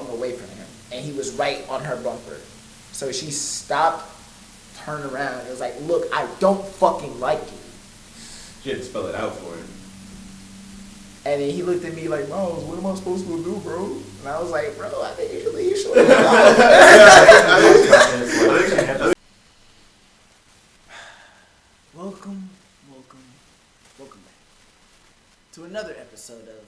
walking away from him, and he was right on her bumper. So she stopped, turned around, and was like, look, I don't fucking like you. She had to spell it out for him. And then he looked at me like, Miles, what am I supposed to do, bro? And I was like, bro, I think you should leave. Welcome back to another episode of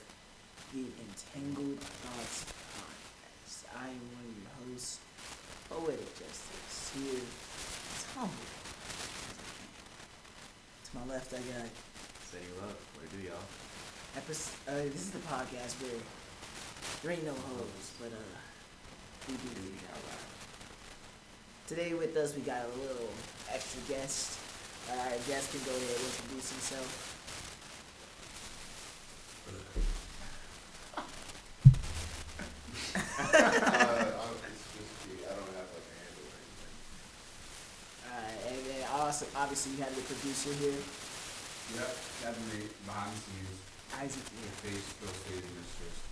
the Entangled Thots podcast. I am one of your hosts, Poetic Justice, here, as humble as I can. To my left, I got... Say what do y'all? This is the podcast where there ain't no hoes, but we do it out loud. Today with us, we got a little extra guest. Our guest can go ahead and introduce himself. It's just me. I don't have like a handle or anything. Alright, and then also, obviously, you have your producer here. Yep, that's me, behind the scenes. Isaac. Your face still stays in this chest.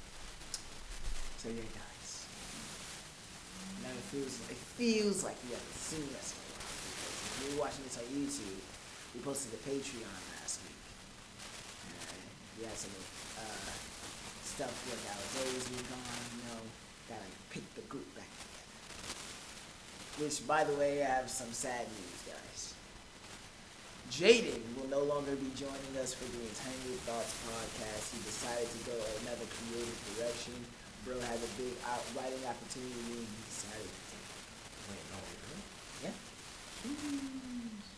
So yeah, guys. Now it feels like you haven't seen us in a while. Because if you're watching this on YouTube, we posted a Patreon last week. And we had some stuff like our days we gone, gotta pick the group back together. Which, by the way, I have some sad news, guys. Jaden will no longer be joining us for the Entangled Thots podcast. He decided to go another creative direction. Bro had a big writing opportunity and he decided to take it. Wait, no, really? Yeah.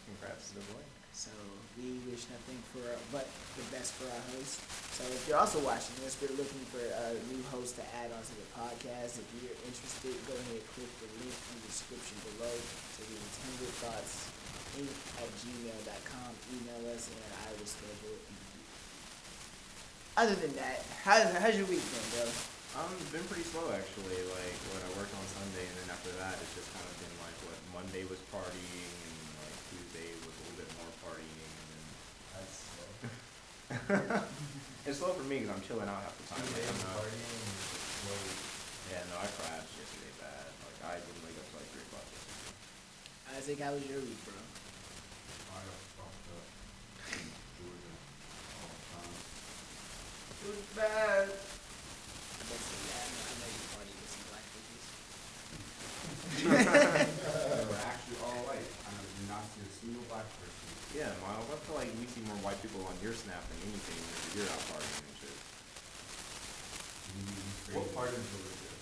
Congrats to the boy. So we wish nothing but the best for our host. So if you're also watching this, we're looking for a new host to add onto the podcast. If you're interested, go ahead and click the link in the description below to the Entangled Thots @gmail.com. Email us and I will schedule it. Other than that, how's your week been, bro? It's been pretty slow actually. Like when I worked on Sunday, and then after that, it's just kind of been like what Monday was partying, and like Tuesday was a little bit more partying, and then That's slow. it's slow for me because I'm chilling out half the time. Tuesday Like, was I'm not, partying and slow. yeah, no, I crashed yesterday bad. Like I didn't wake up till like 3 o'clock yesterday. Isaac, how was your week, bro? I got fucked up in Georgia all the time. It was bad. That's so bad. I know you party with some black bitches. They were actually all white. I did not see a single black person. Yeah, Miles, I feel like we see more white people on your Snap than anything whenever you're out partying and shit. What part of Georgia?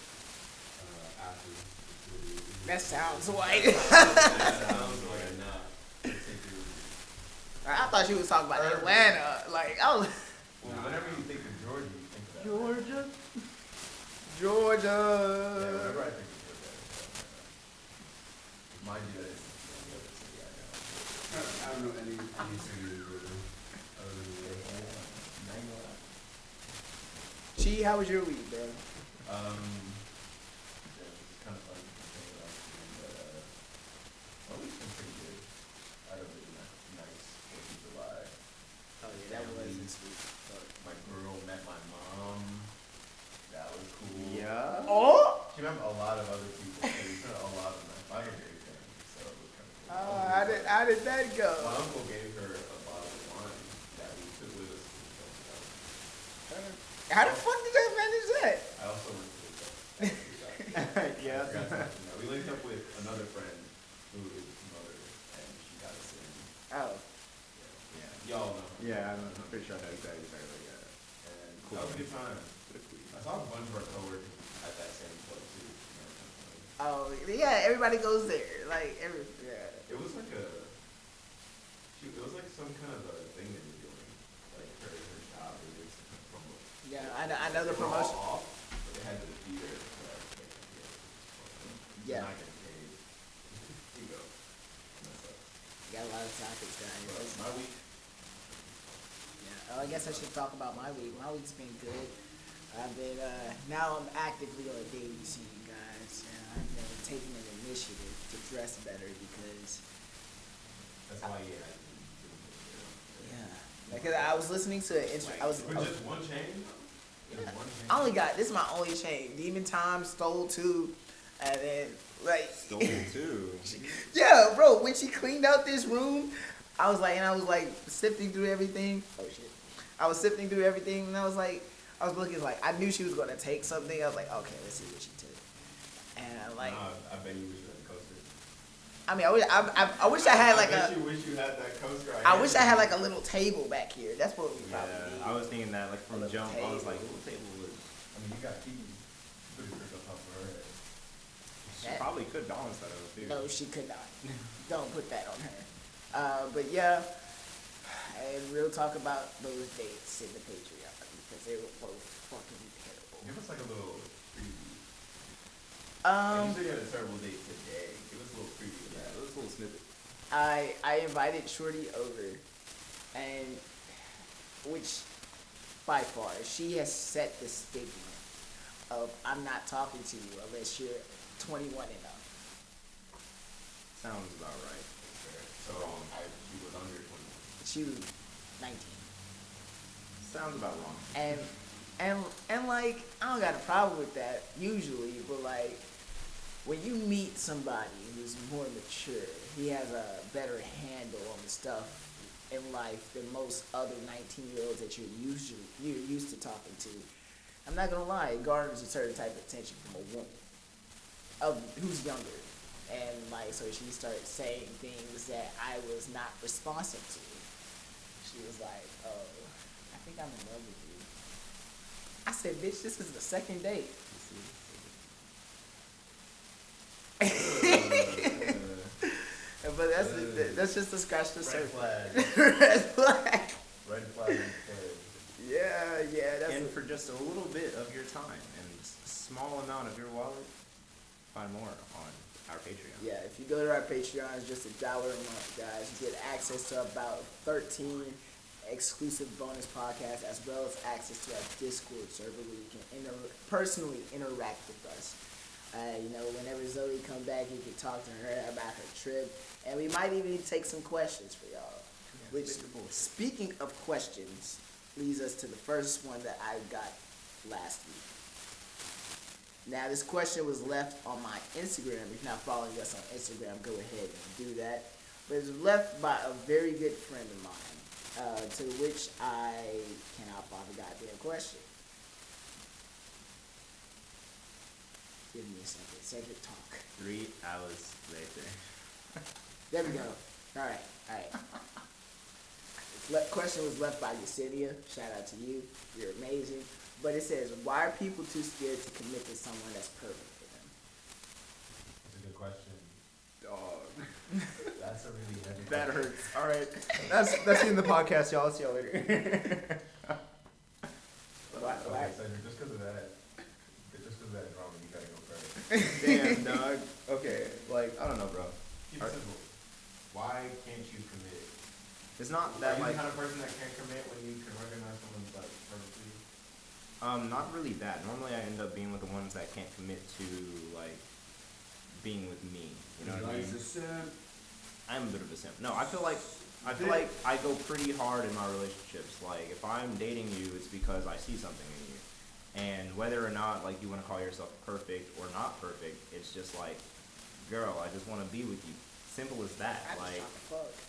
Athens. That sounds white. That sounds like not. I thought you was talking about Atlanta. Like, I was... Well, whenever you think of Georgia, you think of that. Georgia. Yeah, whenever I think of Georgia, mind you, that is the other city I know. I don't know any city in Georgia other than Georgia. Chi, how was your week, bro? Yeah, it's kind of fun to think about, but my week's been pretty good. I had a really nice 4th of July. Oh yeah, that was this week. My girl met my mom. That was cool. Yeah. Oh! She met a lot of other people. So we spent a lot of night. I have a great family, so it was kind of cool. How did that go? My uncle gave her a bottle of wine that we took with us to the How the fuck did they manage that? I also went to the Yeah. We linked up with another friend who is his mother, and she got us in. Oh. Yeah. Y'all know. Yeah, I'm pretty sure I know exactly. Yeah. And Cool. that was a good time. Pretty cool. I saw a bunch of our coworkers at that same club too. Oh, yeah, everybody goes there. Like, yeah. It was like it was like some kind of a thing they were doing, like her job or doing some kind of promo. Yeah, I know the They were all promotion. off, but they had to be there to like make them feel Yeah. Not getting paid. You go. That's up. Got a lot of topics, guys. But my week. Yeah. Oh, I guess I should talk about my week. My week's been good. I've been, now I'm actively on a dating scene, guys. And I've been taking an initiative to dress better because... That's why, Yeah. Because I was listening to... With just one chain? I only got, this is my only chain. Demon Time stole 2, and then, like. Stole 2. Yeah, bro, when she cleaned out this room, I was like, sifting through everything. Oh, shit. I was sifting through everything, and I was looking like, I knew she was going to take something. I was like, okay, let's see what she took. And, like. I bet you wish you had the coaster. I mean, I wish I had, like, I bet you wish you had that coaster. I wish I had, like, a little table back here. That's what we probably need. I was thinking that, like, from the jump, table. I was like, what table would... I mean, you got keys. Put your grip up for her head. She probably could balance that over, too. No, she could not. Don't put that on her. But yeah, and we'll talk about those dates in the Patreon because they were both fucking terrible. Give us like a little preview. Um, you said you had a terrible date today. Give us a little preview. Yeah, it was a little snippet. I invited Shorty over, and which by far she has set the stigma of I'm not talking to you unless you're 21 and up. Sounds about right. So she was under 21. She was 19. Sounds about wrong. And like I don't got a problem with that usually, but like when you meet somebody who's more mature, he has a better handle on the stuff in life than most other 19-year-olds that you're used to talking to. I'm not gonna lie, it garners a certain type of attention from a woman who's younger. And like, so she started saying things that I was not responsive to. She was like, "Oh, I think I'm in love with you." I said, "Bitch, this is the second date." But that's just to scratch the surface. Red flag. Red flag. Yeah. That's and for just a little bit of your time and a small amount of your wallet, find more on our Patreon. Yeah, if you go to our Patreon, it's just $1 a month, guys. You get access to about 13 exclusive bonus podcasts, as well as access to our Discord server where you can personally interact with us. Whenever Zoe come back, you can talk to her about her trip, and we might even take some questions for y'all. Yeah, Which, speaking of questions, leads us to the first one that I got last week. Now, this question was left on my Instagram. If you're not following us on Instagram, go ahead and do that. But it was left by a very good friend of mine, to which I cannot find the goddamn question. Give me a second. Cedric, talk. 3 hours later. There we go. All right. This question was left by Yesenia. Shout out to you. You're amazing. But it says, why are people too scared to commit to someone that's perfect for them? That's a good question. Dog. That's a really heavy That question. hurts. All right. That's the end of the podcast, y'all. See y'all later. Why? Okay, so just because of that drama, you gotta go first. Damn, dog. Okay. Like, I don't know, bro. Keep it simple. Why can't you commit? It's not Are that, you like... the kind of person that can't commit when you can recognize someone's like perfect for you? Not really that. Normally I end up being with the ones that can't commit to, like, being with me. You know what I mean? I'm a bit of a simp. No, I feel like I go pretty hard in my relationships. Like, if I'm dating you, it's because I see something in you. And whether or not, like, you want to call yourself perfect or not perfect, it's just like, girl, I just want to be with you. Simple as that. I Like, just trying to fuck.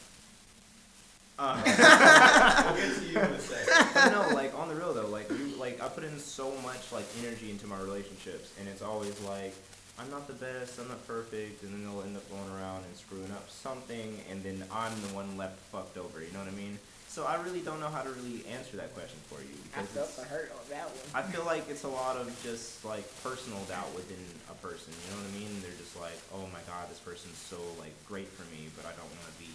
We'll get to you in a second. But no, like, on the real though, like, I put in so much, like, energy into my relationships, and it's always like, I'm not the best, I'm not perfect, and then they'll end up going around and screwing up something, and then I'm the one left fucked over, you know what I mean? So I really don't know how to really answer that question for you. I Because felt the hurt on that one. I feel like it's a lot of just, like, personal doubt within a person, you know what I mean? They're just like, oh my god, this person's so, like, great for me, but I don't want to be,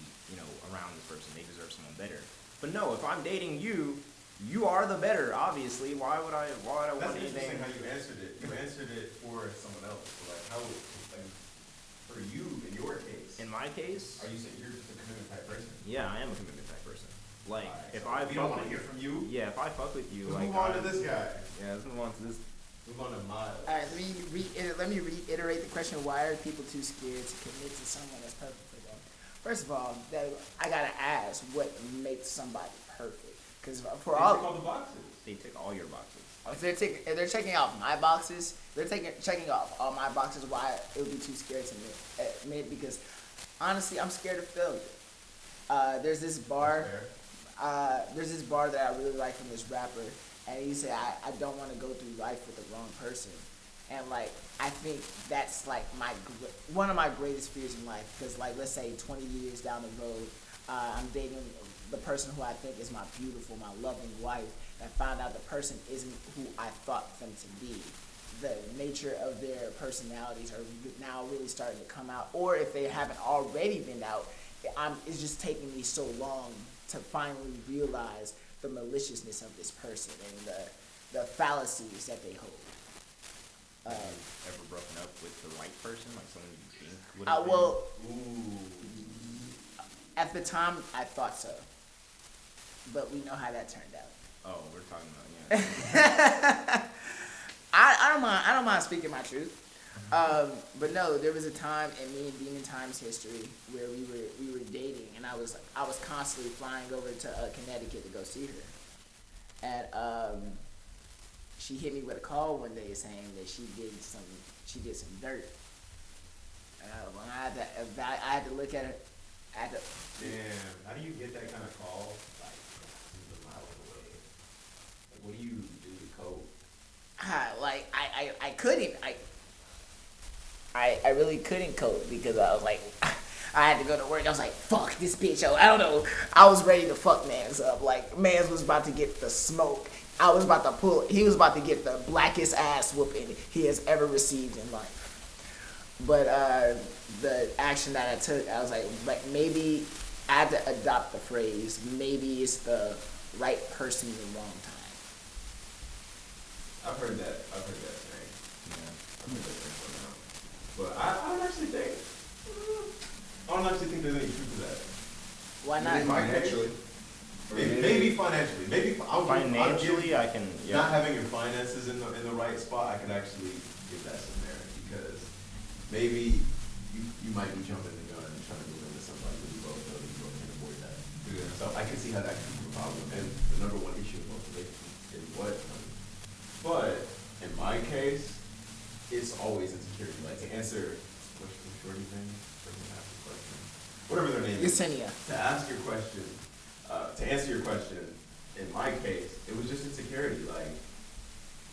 around this person. They deserve someone better. But no, if I'm dating you, you are the better, obviously. Why would I want That's anything? interesting how you answered it. You answered it for someone else. So like, how, like, for you, in your case, In my case, are you saying you're just a commitment type person? yeah, I am a commitment type person. Like, Alright, if so I we don't fuck want to hear with from you. yeah, if I fuck with you, Let's like, move on to this guy. yeah, let's move on to this. Move on to Miles. All right, let me reiterate the question. Why are people too scared to commit to someone that's perfect for them? First of all, I gotta ask what makes somebody perfect. Because for They all tick all the boxes. They tick all your boxes. if they're checking off my boxes, checking off all my boxes. Why it would be too scary to admit because honestly, I'm scared of failure. There's this bar. There's this bar that I really like from this rapper, and he said, I don't want to go through life with the wrong person. And, like, I think that's, like, one of my greatest fears in life. Because, like, let's say 20 years down the road, I'm dating the person who I think is my beautiful, my loving wife, and I found out the person isn't who I thought them to be. The nature of their personalities are now really starting to come out. Or if they haven't already been out, it's just taking me so long to finally realize the maliciousness of this person and the fallacies that they hold. Ever broken up with the right person, like someone you think would have been? Well, at the time, I thought so, but we know how that turned out. Oh, we're talking about I don't mind speaking my truth. But no, there was a time in me and Demon Time's history where we were dating, and I was constantly flying over to Connecticut to go see her, and she hit me with a call one day saying that she did some dirt. When I had to look at her. Damn, how do you get that kind of call? Like, a mile away. Like, what do you do to cope? I couldn't. I really couldn't cope because I was like, I had to go to work. I was like, fuck this bitch. I don't know. I was ready to fuck Mans up. Like, Mans was about to get the smoke. He was about to get the blackest ass whooping he has ever received in life. But the action that I took, I was like maybe I had to adopt the phrase, maybe it's the right person in the wrong time. I've heard that saying. Yeah, I've heard that saying for now. But I don't actually think there's any truth to that. Why not? Financially. Maybe financially. Financially, I can. Yeah. Not having your finances in the right spot, I could actually give that some merit because maybe you might be jumping the gun and trying to move into somebody who you both know that you both can avoid that. Yeah. So I can see how that could be a problem. And the number one issue of most relationships is what money. But in my case, it's always insecurity. Like to answer what's the shorty thing? Whatever their name is. Yesenia. To answer your question, in my case, it was just insecurity. Like,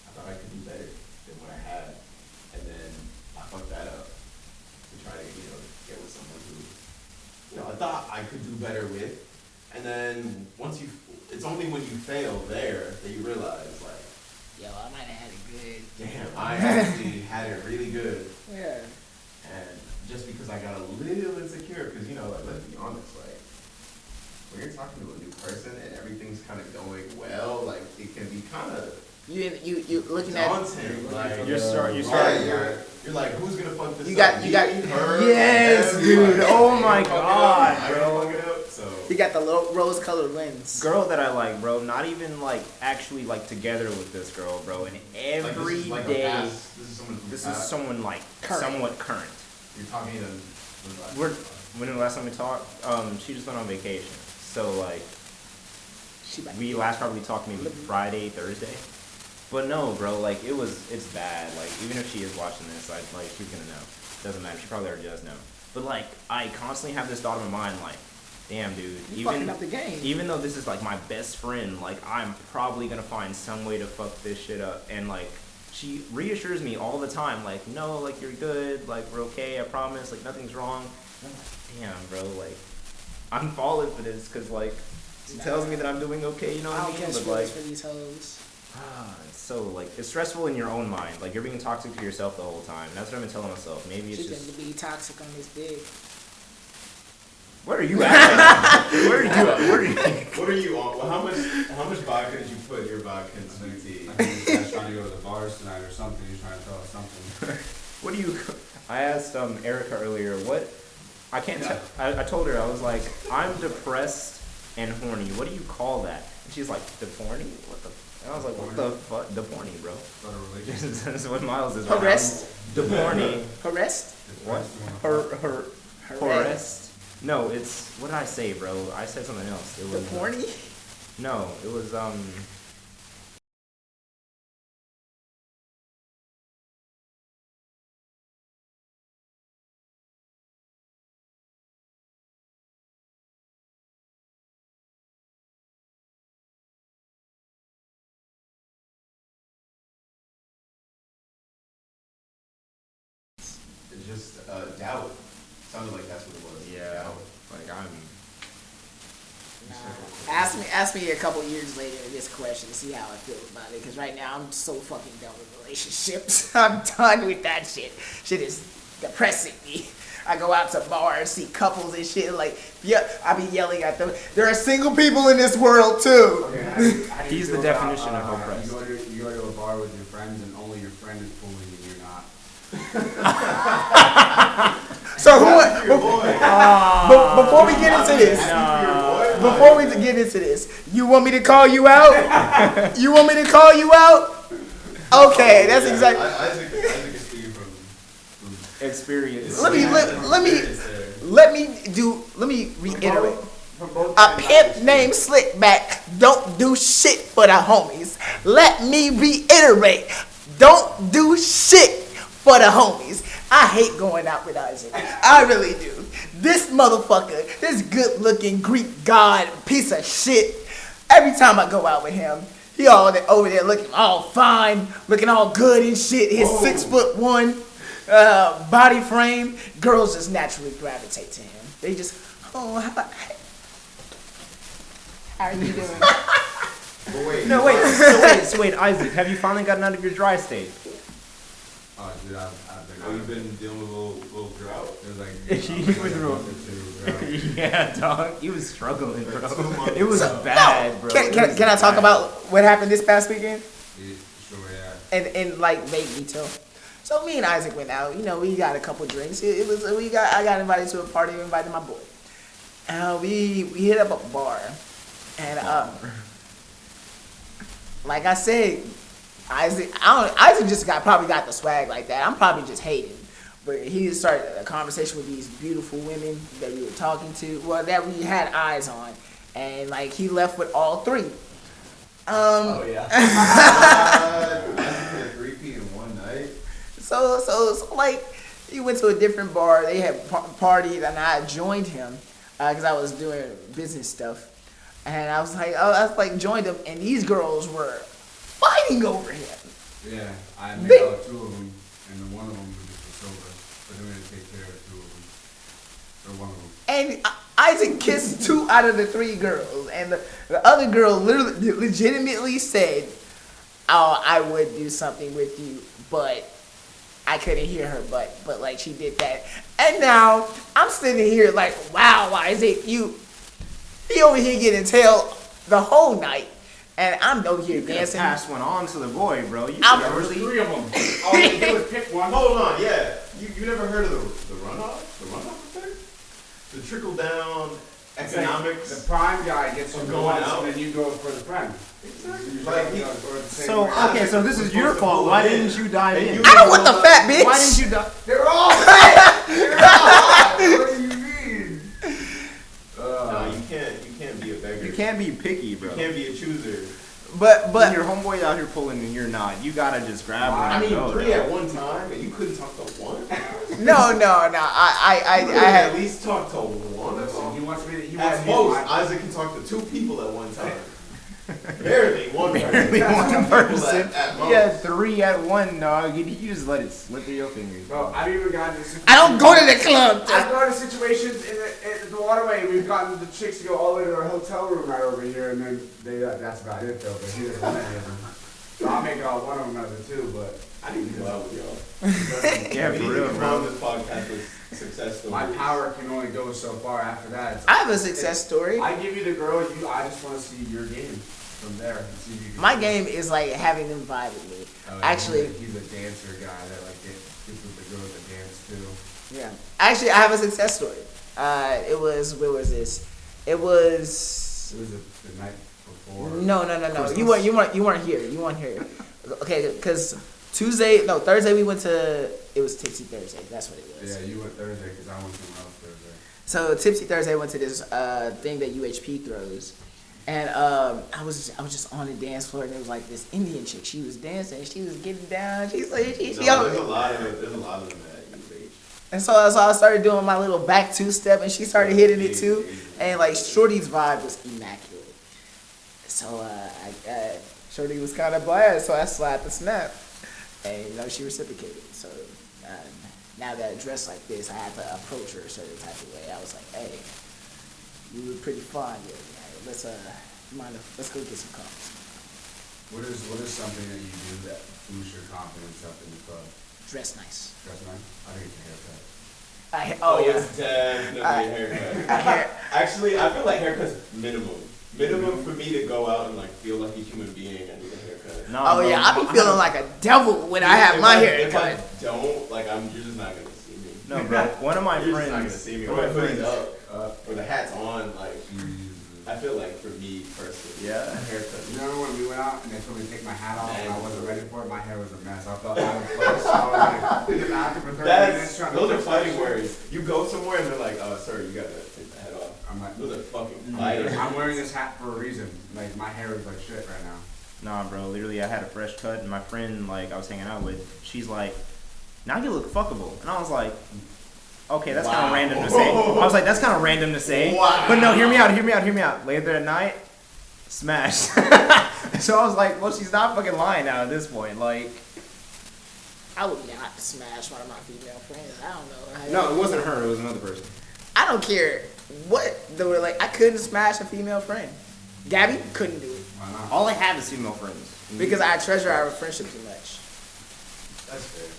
I thought I could do better than what I had. And then I fucked that up to try to, get with someone who, I thought I could do better with. And then it's only when you fail there that you realize, like, yo, I might have had it good. Damn, I actually had it really good. Yeah. And just because I got a little insecure, because, let's be honest, like, when you're talking to a new person and everything's kind of going well, like, it can be kind of you looking daunting. Like, you're like, who's gonna fuck this up? You got her, yes, him, dude. like, Oh my god, bro. So you got the rose-colored lens. Girl that I like, bro. Not even like actually like together with this girl, bro. And every day, this is someone like somewhat current. You're talking to. When the last time we talked, she just went on vacation. So like, we last probably talked maybe Friday, Thursday. But no, bro, like it's bad. Like even if she is watching this, she's gonna know. Doesn't matter. She probably already does know. But like, I constantly have this thought in my mind, like, damn, dude. Fucking up the game. Even though this is like my best friend, like I'm probably gonna find some way to fuck this shit up. And like, she reassures me all the time, like, no, like you're good, like we're okay, I promise, like nothing's wrong. And I'm like, damn, bro, like I'm falling for this because like she tells me that I'm doing okay, you know what I mean? But like, for these hoes. It's so like it's stressful in your own mind. Like you're being toxic to yourself the whole time. That's what I've been telling myself. Maybe it's she's just gonna be toxic on this big. Where are you at? Where are you? What are you on? Well, how much vodka did you put in your vodka and sweet tea? I think this guy's trying to go to the bars tonight or something. He's trying to tell us something. What do you? I asked Erica earlier. What? I can't. I told her I was like, I'm depressed and horny. What do you call that? And she's like, deporny? What the? And I was like, what the fuck? Deporny, bro. That's what Miles is. Harassed. Deporny. Harassed. What? Harassed. No, it's what did I say, bro? I said something else. It was Deporny. No, it was just doubt. Sounded like that's what it was. Yeah. Doubt. Like I'm. Ask me a couple years later this question to see how I feel about it. Because right now I'm so fucking done with relationships. I'm done with that shit. Shit is depressing me. I go out to bars, see couples and shit. Like, yeah, I be yelling at them. There are single people in this world too. Okay, how do you He's feel the definition of oppressed. You go to a bar with your friends and only your friend is pulling and you're not. So before we get into this, before we get into this, you want me to call you out? You want me to call you out? Okay, that's exactly. Isaac is speaking from Experience. Let me reiterate. A pimp named Slickback don't do shit for the homies. Let me reiterate. Don't do shit for the homies. I hate going out with Isaac. I really do. This motherfucker, this good looking Greek god piece of shit. Every time I go out with him, he all over there looking all fine, looking all good and shit. His 6'1" body frame. Girls just naturally gravitate to him. They just, oh, how are you doing? So wait, Isaac, have you finally gotten out of your dry state? Oh, dude, I've been. You've been dealing with a little drought. It was like. He was real. Yeah, dog. He was struggling, bro. It was bad, bro. Can I talk about what happened this past weekend? Yeah, sure, yeah. And like vague detail. So me and Isaac went out. You know, we got a couple drinks. I got invited to a party. We invited my boy. We hit up a bar, and like I said, Isaac just probably got the swag like that. I'm probably just hating. But he started a conversation with these beautiful women that we were talking to, well, that we had eyes on. And, like, he left with all three. Oh, yeah. 3P in one night. So, like, he went to a different bar. They had partied, and I joined him because I was doing business stuff. And I was like, joined him, and these girls were fighting over him. Yeah, I made out with two of them, and then one of them was sober, but then we had to take care of two of them, or one of them. And Isaac kissed 2 out of the 3 girls, and the other girl literally, legitimately said, "Oh, I would do something with you," but I couldn't hear her, but like she did that. And now I'm sitting here like, wow, Isaac, he over here getting tail the whole night. And I'm over here dancing. Pass one on to the boy, bro. I'm really 3 of them. All you do is pick one. Hold on, yeah. You never heard of the runoff? The runoff effect? The trickle down economics. Like the prime guy gets of you going once, out. and then you go for the friend. Exactly. So this is your fault. Why didn't you dive in? I don't want the fat bitch. Why didn't you dive? They're all fat. They're all. What do you mean? No, you can't be a beggar. You can't be picky, bro. You can't be a chooser. But when your homeboy out here pulling and you're not, you gotta just grab one. I mean, and go, 3 though. at one time, and you couldn't talk to one. no. I had at least talk to one. Listen, he wants me to. He At wants me to. most, Isaac can talk to 2 people at one time. Barely one person. Barely one person. At most. Yeah, 3 at one, dog. You just let it slip through your fingers. Bro, I've even gotten into situations. I don't go to the club. I've gone to situations in the waterway. We've gotten the chicks to go all the way to our hotel room right over here, and then that's about it though. But he doesn't want any of them. So I'll make one of them out of the 2, but I need to go out with y'all. Yeah, we for need real, to come bro. on this podcast with success stories. my power can only go so far. After that, I have a success story. I give you the girl. I just want to see your game from there. And see if you can My game is like having them vibe with me. Oh, Actually, he's a dancer guy that like gets with the girls that dance too. yeah. Actually, I have a success story. It was, where was this? It was. It was the night before. No. You weren't here. You weren't here. Okay, because Thursday we went to. It was Tipsy Thursday. That's what it was. Yeah, you went Thursday because I went somewhere else Thursday. So Tipsy Thursday went to this thing that UHP throws, and I was just on the dance floor, and there was like this Indian chick. She was dancing. She was getting down. There's a lot of them at UH. And so I started doing my little back 2-step, and she started hitting it too. And like Shorty's vibe was immaculate. So Shorty was kind of biased, so I slapped the snap. And, you know, she reciprocated. So now that I dress like this, I had to approach her a certain type of way. I was like, hey, you were pretty fun. Yeah, let's go get some coffee. What is something that you do that boosts your confidence up in the club? Dress nice. Dress nice? I think it's a haircut. It's definitely a haircut. Actually, I feel like haircut's minimum. Minimum for me to go out and like feel like a human being, I need a haircut. No, Oh bro, yeah, I be feeling like a devil when I have my hair cut. If I don't, like, you're just not gonna see me. No, bro. One of my You're friends. just not gonna see me. One Or of my my hoodie's friends. up, or the hat's on, like, I feel like for me personally, Yeah. a haircut. You remember when we went out and they told me to take my hat off and I wasn't ready for it? My hair was a mess. I felt out of place. I was like, in the bathroom for 30 minutes trying to Those are fix fighting that shit. words. You go somewhere and they're like, oh, sir, you gotta take the hat off. I'm like, Those are fucking fighting. I'm wearing this hat for a reason. Like, my hair is like shit right now. Nah, bro. Literally, I had a fresh cut, and my friend, like, I was hanging out with, she's like, "Now you look fuckable," and I was like, "Okay, that's kind of random to say." I was like, "That's kind of random to say." Wow. But no, hear me out. Later at night, smash. So I was like, "Well, she's not fucking lying now at this point." Like, I would not smash one of my female friends. I don't know. no, it wasn't her. It was another person. I don't care what they were like. I couldn't smash a female friend. Gabby couldn't do it Why not? All I have is female friends. because I treasure our friendship too much. That's fair.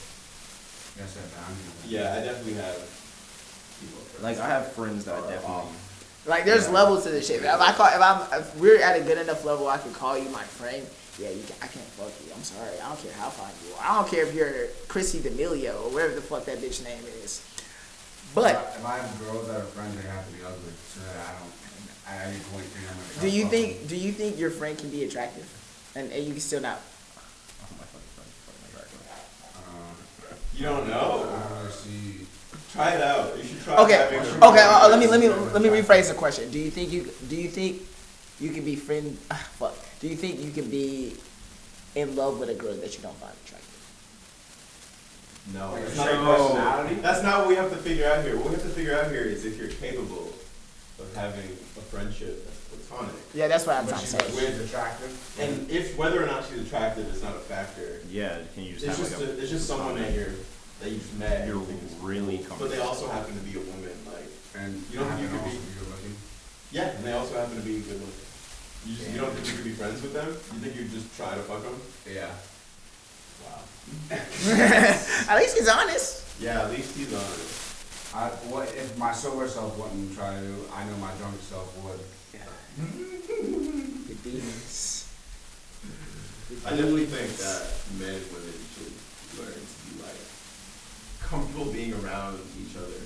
Yes, that boundary. Yeah, I definitely have people. Like, I have friends that I definitely. Like there's levels to this shit. If we're at a good enough level, I can call you my friend. Yeah, I can't fuck you. I'm sorry. I don't care how fine you are. I don't care if you're Chrissy D'Amelio or whatever the fuck that bitch name is. But If I have girls that are friends, they have to be ugly so that I at any point think I'm gonna. do you think your friend can be attractive, and you can still not? Oh, my fucking friend. You don't know? I don't really see. Try it out. You should try Okay, having okay. a- Let me rephrase the question. Do you think you can be friend? Fuck. Do you think you can be in love with a girl that you don't find attractive? No, Like that's a not a straight question. personality? That's not what we have to figure out here. What we have to figure out here is if you're capable of having a friendship that's platonic. Yeah, that's what I'm But trying to she's say. weird, attractive. And if whether or not she's attractive is not a factor. Yeah, can you just It's have just like it's just someone that you just met. You're and think is really cool. But they also happen to be a woman, like And you don't think you could happen to be. also good looking. Yeah, and they also happen to be good looking. You don't think you could be friends with them? You think you'd just try to fuck them? Yeah. Wow. At least he's honest. Yeah, at least he's honest. What if my sober self wouldn't try to? I know my drunk self would. The demons. I definitely think that men and women should learn to be like comfortable being around each other.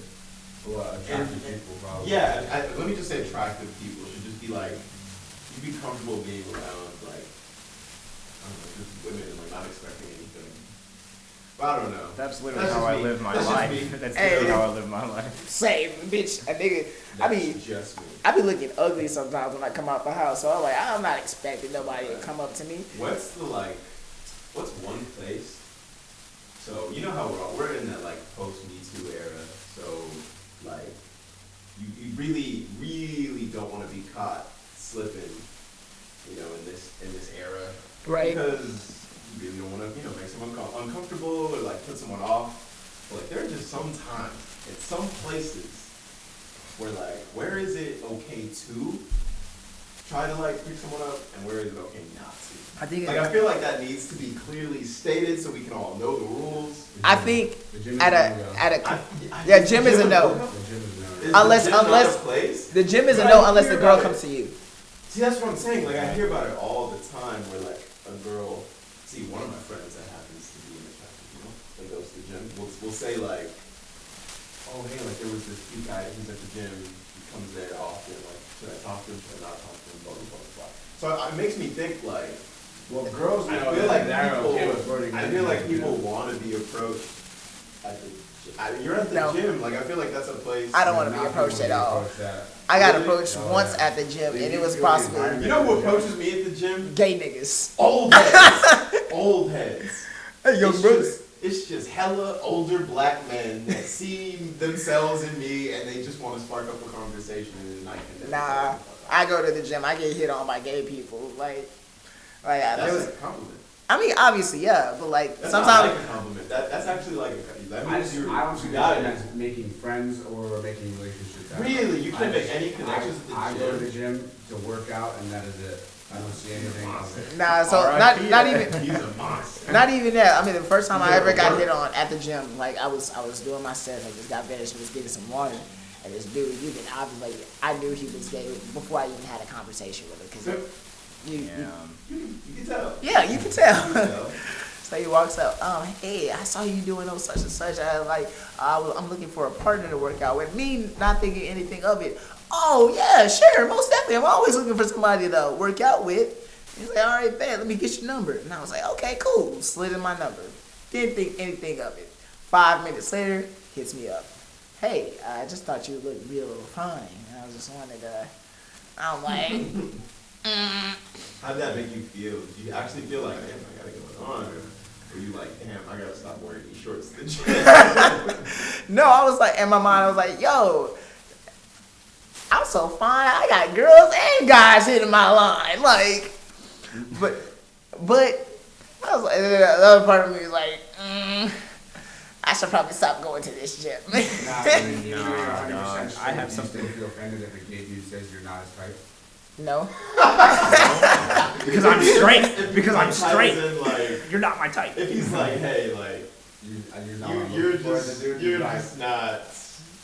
Well, attractive people probably. Yeah, let me just say attractive people should just be like, you'd be comfortable being around like, I don't know, just women and like not expecting anything. But I don't know. That's literally That's how just I me. live my That's just life. me. That's Hey. literally how I live my life. Same, bitch. A nigga. That's just me. I be looking ugly sometimes when I come out the house. So I'm like, I'm not expecting nobody to come up to me. What's one place? So you know how we're in that like post Me Too era. So like you really don't want to be caught slipping, in this era, Right. Because you really don't want to make someone uncomfortable or like put someone off. But like there are just some times at some places where like where is it okay to try to like pick someone up and where is it okay not to? I think. Like I feel like that needs to be clearly stated so we can all know the rules. I think The gym is at a no-go. a yeah, gym is a no. The gym is no. Is Unless- the gym not unless- a place? The gym is a But no I unless hear the girl about comes it. to you. See, that's what I'm saying. Like I hear about it all the time where like a girl, see one of my friends that happens to be an attractive, that goes to the gym, will say like, oh hey, like there was this cute guy, he's at the gym, he comes there often, like should I talk to him, should I not talk to him, blah blah blah blah. So it makes me think like, Well, girls I know feel like they're people, okay with flirting. I feel like people want to be approached at the you're at the No. gym, like I feel like that's a place. I don't want to be approached at all. That. I got Really? approached Oh, once yeah. at the gym, and it was You possibly You know who approaches me at the gym? gay niggas. Old heads. Old heads. Hey, young It's brother. It's just hella older black men that see themselves in me and they just want to spark up a conversation and then I can. Nah, I go to the gym. I get hit on by gay people. Like there That's was. a compliment. I mean, obviously, yeah, but like That's sometimes. not like a compliment. That's actually like that means I don't see got that it. as making friends or making relationships. Really, you can't make any connections at the I go to gym. the gym to work out, and that is it. I don't see anything of it. Nah, so R.I.P. not even. He's a monster. Not even that. I mean, the first time I ever got hit on at the gym, like I was doing my set. I just got finished and was getting some water, and this dude, you can obviously, I knew he was gay before I even had a conversation with him because you You can tell. yeah, you can tell. You can tell. So he walks up, hey, I saw you doing those such and such. I'm looking for a partner to work out with. Me not thinking anything of it. Oh yeah, sure, most definitely. I'm always looking for somebody to work out with. He's like, all right, man, let me get your number. And I was like, okay, cool. Slid in my number. Didn't think anything of it. 5 minutes later, hits me up. Hey, I just thought you looked real fine. And I was just wanted to, I'm like, How did that make you feel? Did you actually feel like, damn, I gotta go on? Or were you like, damn, I gotta stop wearing these shorts to the gym? no, I was like, in my mind, I was like, yo, I'm so fine. I got girls and guys hitting my line. Like, but I was like, the other part of me was like, I should probably stop going to this gym. Nah, I have something. Do you still feel offended if a gay dude says you're not his type? No. Because I'm straight. Because I'm Type straight. as in, like, You're not my type. if he's like, hey, like, you're just not.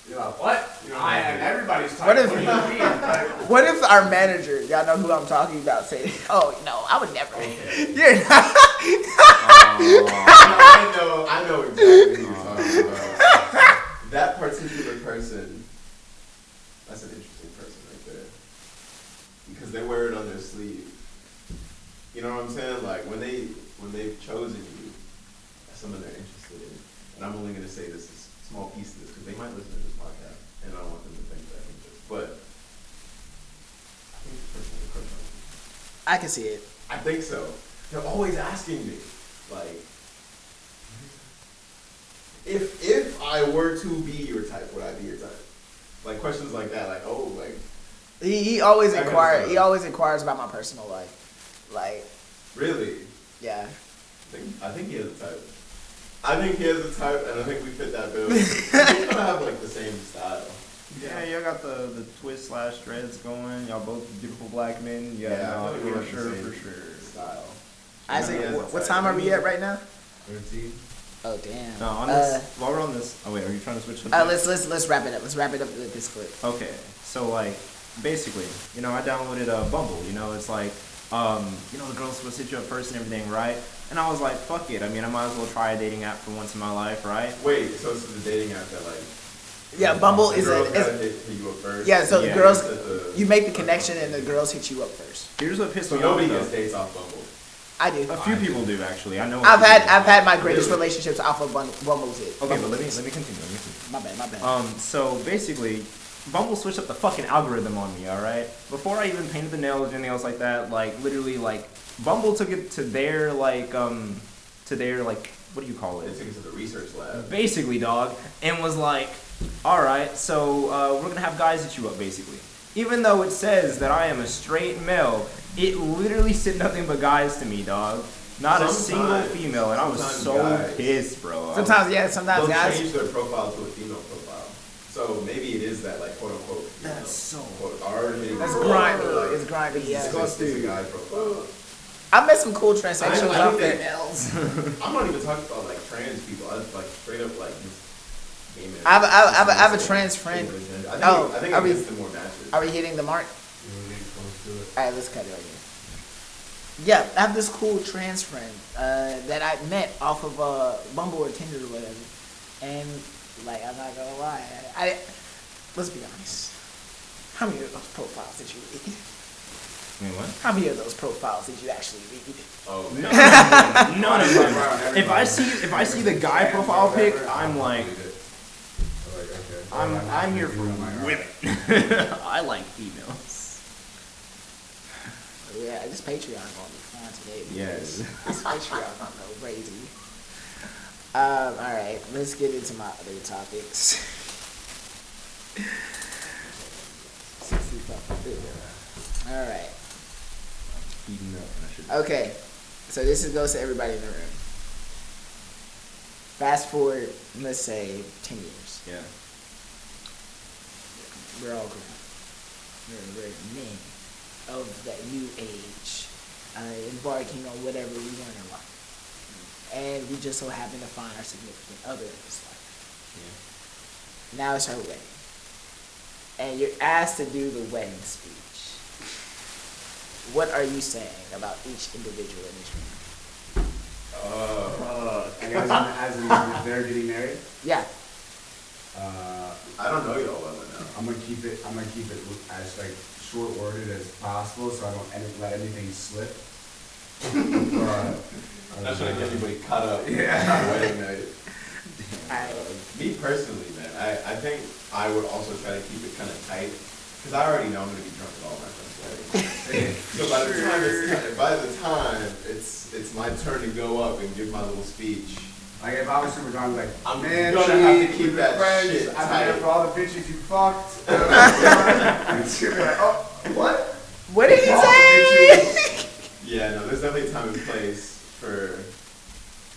You're like, what? I am everybody's type. What if- do you mean? Like, What if our manager, y'all know who I'm talking about, said, oh, no, I would never. Okay. You're not. I know exactly who you're talking about. That particular person, that's an interesting person right there. Because they wear it on their sleeve. You know what I'm saying? Like when they've chosen you, that's something they're interested in. And I'm only gonna say this is a small piece of this because they might listen to this podcast, and I don't want them to think that I think this. But I think the person has a crush on you. I can see it. I think so. They're always asking me, like, if I were to be your type, would I be your type? Like questions like that, like, oh, like. He always I inquires. gotta He always inquires about my personal life. Like, Really? yeah. I think he has a type. I think he has a type, and I think we fit that bill. We kind of have like the same style. Yeah, y'all got the twist / dreads going. Y'all both beautiful black men. I feel like for we're the sure. same style. Isaac, Yeah, what that's time right. are we at right now? 13. Oh damn. No, on this. While we're on this. Oh wait, are you trying to switch to? Let's wrap it up. Let's wrap it up with this clip. Okay, so like, basically, I downloaded Bumble. It's like, the girls supposed to hit you up first and everything, right? And I was like, fuck it. I mean, I might as well try a dating app for once in my life, right? Wait, so it's the dating app that like. Yeah, Bumble the is girls gotta a. hit you up first. Yeah, so the Yeah. girls, The- you make the connection and the girls hit you up first. Here's what pissed So me off. nobody though. gets dates off Bumble. I do. A few people do actually. I know. I've a few people. had my greatest Really? relationships off of Bumble's hit. Okay, but let me continue. My bad. So basically, Bumble switched up the fucking algorithm on me, alright? Before I even painted the nails or anything else like that, like, literally, like, Bumble took it to their, like, what do you call They it? took it to the research lab. Basically, dog, and was like, alright, so, we're gonna have guys hit you up, basically. Even though it says that I am a straight male, it literally said nothing but guys to me, dog. Not a single Sometimes- female, and I was sometimes so guys- pissed, bro. Sometimes They'll guys. change their profile to a female profile. So maybe it is that like quote unquote. That's so- That's grimy. It's grimy. Yeah. It's a guy profile. I met some cool transsexuals I out think there. I'm not even talking about like trans people. I just like straight up like just gay men. I have a trans friend. I think are it we- gets to more matches. Are we hitting the mark? Close to it. Alright, let's cut it right here. Yeah, I have this cool trans friend that I met off of Bumble or Tinder or whatever. And, like, I'm not gonna lie. Let's be honest. How many of those profiles did you read? Wait, what? How many of those profiles did you actually read? Oh, None of them. If I see the guy profile pic, I'm like, I'm here for women. I like females. Yeah, this Patreon gonna be fun today. Yes. This Patreon gonna go crazy. Alright, let's get into my other topics. Alright. Heating up. Okay. So this goes to everybody in the room. Fast forward, let's say 10 years. Yeah. We're all grown. We're men of that new age, embarking on whatever we want in life. And we just so happen to find our significant other in this life. Yeah. Now it's our wedding. And you're asked to do the wedding speech. What are you saying about each individual in this room? As in if they're getting married? Yeah. I don't know y'all well enough. I'm gonna keep it as like short worded as possible, so I don't let anything slip. I'm not trying to get anybody caught up on wedding night. Me personally, man, I think I would also try to keep it kind of tight, because I already know I'm gonna be drunk at all my friends' weddings. So by the time it's my turn to go up and give my little speech. Like if I was super drunk, like, I'm man, gonna have to keep that shit I'm tight. here for all the bitches you fucked. Oh, what? What did he All the say? bitches. Yeah, no, there's definitely time and place for.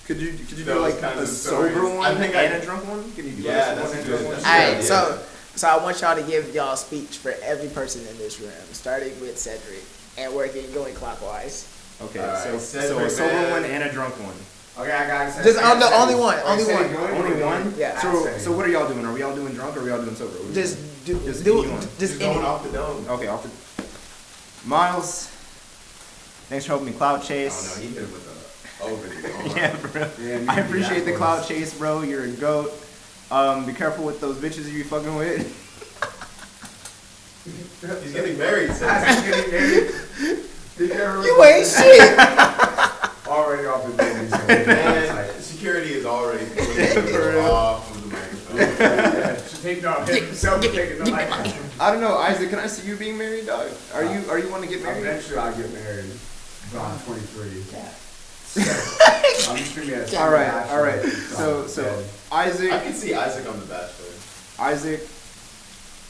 Could you do those like kinds a of sober stories. one I think and a drunk one? Can you do Yeah, like that's one a and good- drunk one? that's Alright, Yeah. so I want y'all to give y'all a speech for every person in this room, starting with Cedric and going clockwise. Okay, Alright, so a Cedric, sober man. one and a drunk one. Okay, I got it. Just only one. Only one? Yeah. So what are y'all doing? Are we all doing drunk or are we all doing sober? What are we Just doing? do Just do anyone. just Just any. going off the dome. Okay, off the Miles. Thanks for helping me cloud Oh chase. no, he hit him with a over the Yeah, bro. Yeah, I appreciate the cloud chase, bro. You're a goat. Be careful with those bitches you be fucking with. He's getting married, so You ain't shit. Already off the dating side. man, security is already pulling off of the microphone. Should take no himself taking the mic. I don't know, Isaac. Can I see you being married, dog? Are you want to get married? Eventually I'll get married. But I'm 23. Yeah. I'm just gonna get a All right. bachelor. So Isaac. I can see Isaac on The Bachelor. Isaac,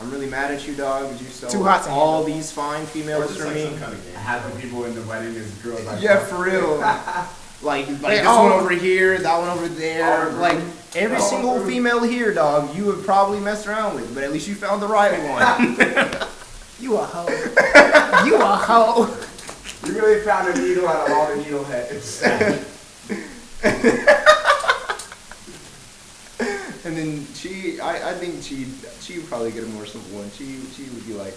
I'm really mad at you, dog. You Too stole hot to all handle. these fine Or females just from like me. some kind of game. Half the people in the wedding is girls like Yeah, for real. Like this one over here, that one over there. All Like every all single agree. female here, dog, you would probably mess around with, but at least you found the right one. You a hoe. You a hoe. You really found a needle out of all the needle heads. And then I think she would probably get a more simple one. She would be like,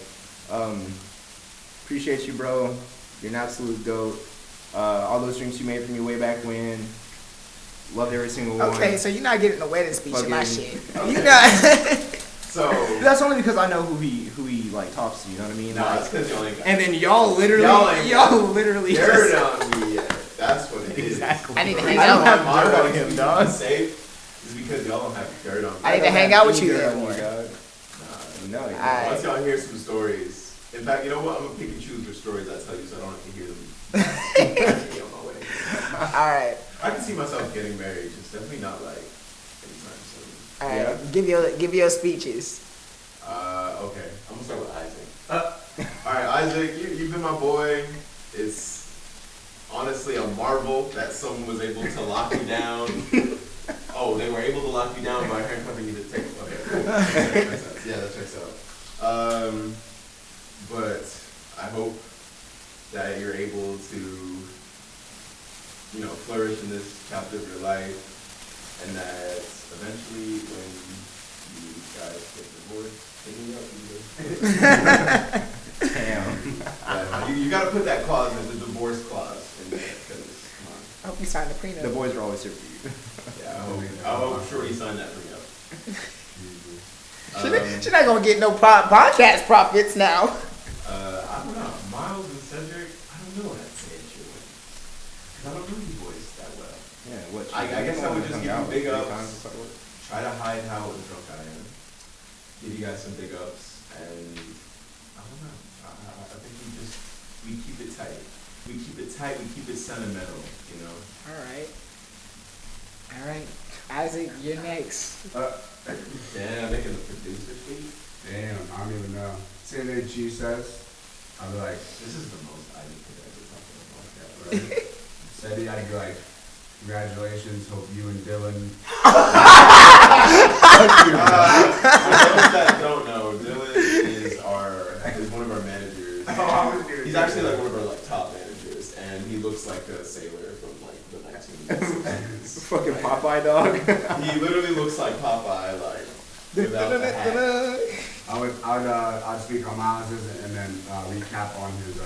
appreciate you, bro. You're an absolute goat. All those drinks you made for me way back when. Loved every single one. Okay, so you're not getting a wedding speech in my Fucking- shit. Okay. You not. So That's only because I know who he like talks to. You know what I mean? no, Like, that's because you only got and then y'all literally dirt just- on me. Yeah, that's what it is. Exactly. I need to The hang reason out. why with my dirt on wedding's him, keeping dog. safe is because y'all don't have dirt on me. I need to hang out with you Dirt then on more. dog. Nah, No, Alright. once y'all hear some stories, in fact, you know what? I'm gonna pick and choose which stories I tell you, so I don't have to hear them. On my wedding. Alright. I can see myself getting married, just definitely not like anytime soon. Alright. Yeah. Give your speeches. Okay, I'm gonna start with Isaac. All right, Isaac, you've been my boy. It's honestly a marvel that someone was able to lock you down. Oh, they were able to lock you down by handcuffing you to take. Okay, cool. That makes sense. Yeah, that checks out. But I hope that you're able to, flourish in this chapter of your life, and that eventually, when you guys get divorced, hit me up, Damn. yeah, you gotta put that clause in, the divorce clause in there, because, come on. I hope you signed the prenup. The boys are always here for you. Yeah, I hope Shorty signed that prenup. She's not gonna get no podcast profits now. I don't know. Miles and Cedric, I don't know what I'd say at your wedding. Because I don't know you boys that well. Yeah, what? I guess I would just give you big ups. Times or something? Try to hide how drunk I am. Give you guys some big ups. And I don't know. I think we keep it tight. We keep it tight. We keep it sentimental, Alright. Isaac, you're next. Damn, making the producer speak. Damn, I don't even know. Same thing G says. I'll be like, This is the most Isaac could ever talk about that, right? Said he had to go like, congratulations, hope you and Dylan. For those that don't know, Dylan is one of our managers. He's actually like one of our like top managers, and he looks like a sailor from like the 1960s. Fucking Popeye dog. He literally looks like Popeye, like without the hat. I'd speak on Miles's and then recap on his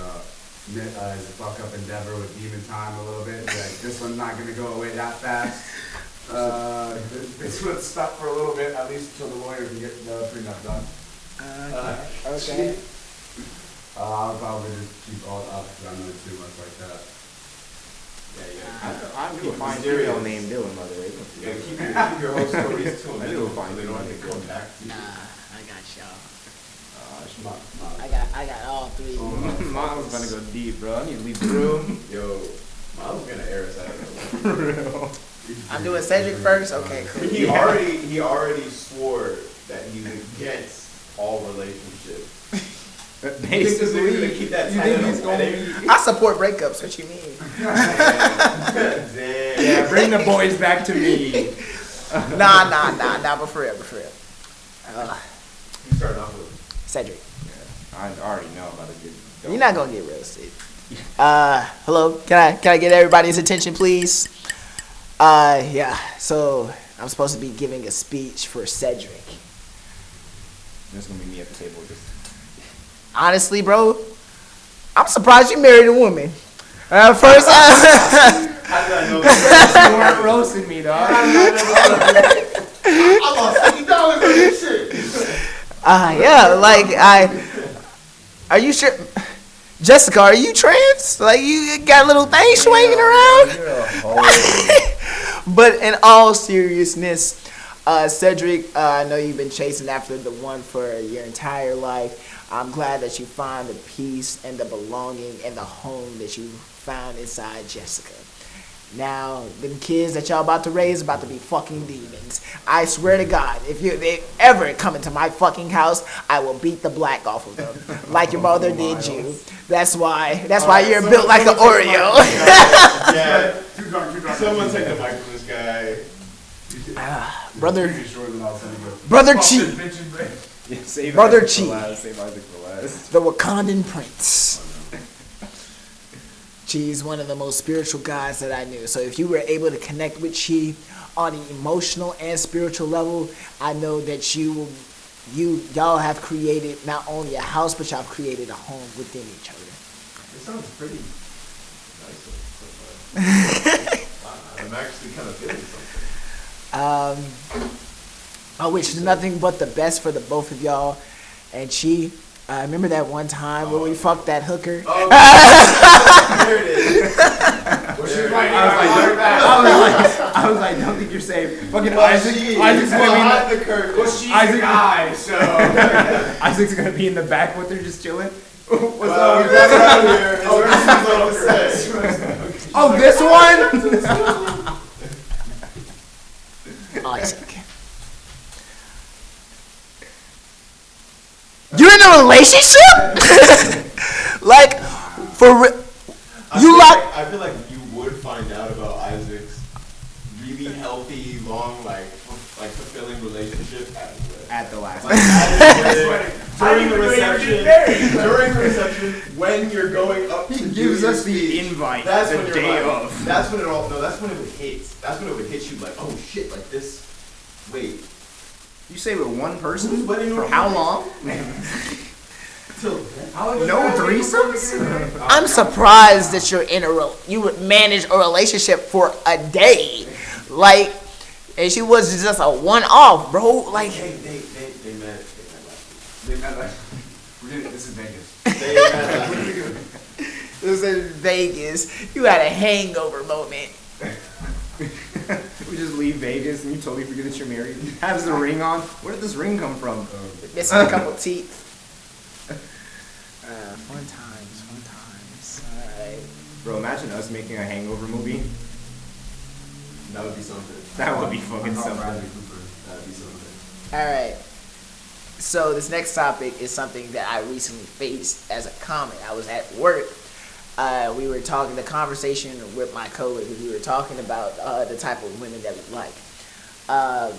fuck up endeavor with Demon Time a little bit. Like, this one's not gonna go away that fast. This one's stuck for a little bit, at least until the lawyer can get the prenup done. Okay. I'll probably just keep all up because I know too much like that. I knew a fine serial named Dylan, by the way. Yeah, keep your whole stories to a I knew a minimum fine so they don't have to serial go back to you. Nah, I got y'all. Schmuck. I got all three. Mom's gonna go deep, bro. I need to leave the room. Yo, Miles gonna air us out of I'm doing Cedric first? Okay, cool. He already swore that he's against all relationships. Basically, gonna keep that you think he's going to be... I support breakups, what you mean? Damn. Yeah, bring the boys back to me. Nah, but for real. You starting off with Cedric. Yeah, I already know about a good... You're not gonna get roasted. Hello, can I get everybody's attention, please? Yeah, so I'm supposed to be giving a speech for Cedric. That's gonna be me at the table. Honestly, bro, I'm surprised you married a woman. First, how did I know that? You weren't roasting me, dog. I lost $50 on this shit. yeah, like are you sure? Jessica, are you trans? Like, you got a little thing swinging around? But in all seriousness, Cedric, I know you've been chasing after the one for your entire life. I'm glad that you find the peace and the belonging and the home that you found inside Jessica. Now, the kids that y'all about to raise about to be fucking demons. I swear to God, if they ever come into my fucking house, I will beat the black off of them, like your mother did you. That's why you're built like an Oreo. Yeah. Someone take the mic from this guy. Brother Chi. Yeah, save Brother Isaac for Chi. last, save Isaac for last. The Wakandan Prince. Chi's one of the most spiritual guys that I knew. So if you were able to connect with Chi on an emotional and spiritual level, I know that y'all have created not only a house, but y'all have created a home within each other. It sounds pretty nice. I'm actually kind of feeling something. I wish nothing but the best for the both of y'all. And Chi, remember that one time where we fucked that hooker? Oh, there it is. I was like, don't think you're safe. Fucking Isaac's Isaac's gonna be in the curtain. Well, she's a guy, so... Isaac's gonna be in the back with her just chilling. What's up? up? Oh, this one? Isaac. You're in a relationship? Like, for real? I feel like you would find out about Isaac's really healthy, long, like fulfilling relationship At the last. During the reception, when you're going up to He do gives your us the speech, invite that's the when day you're like, of. that's when it would hit. That's when it would hit you like, oh shit, like this. Wait. You say with one person? Who's wedding For over how there? long? No threesomes? I'm surprised that you would manage a relationship for a day. Like, and she was just a one-off, bro. Like, They met last week. This is Vegas. They met last week. this is Vegas. You had a hangover moment. We just leave Vegas and you totally forget that you're married. Has the ring on? Where did this ring come from? Missing a couple teeth. Fun times. Alright. Bro, imagine us making a hangover movie. That would be something. That would be fucking something. That would be something. Alright. So this next topic is something that I recently faced as a comment. I was at work we were talking, the conversation with my coworkers, we were talking about the type of women that we like.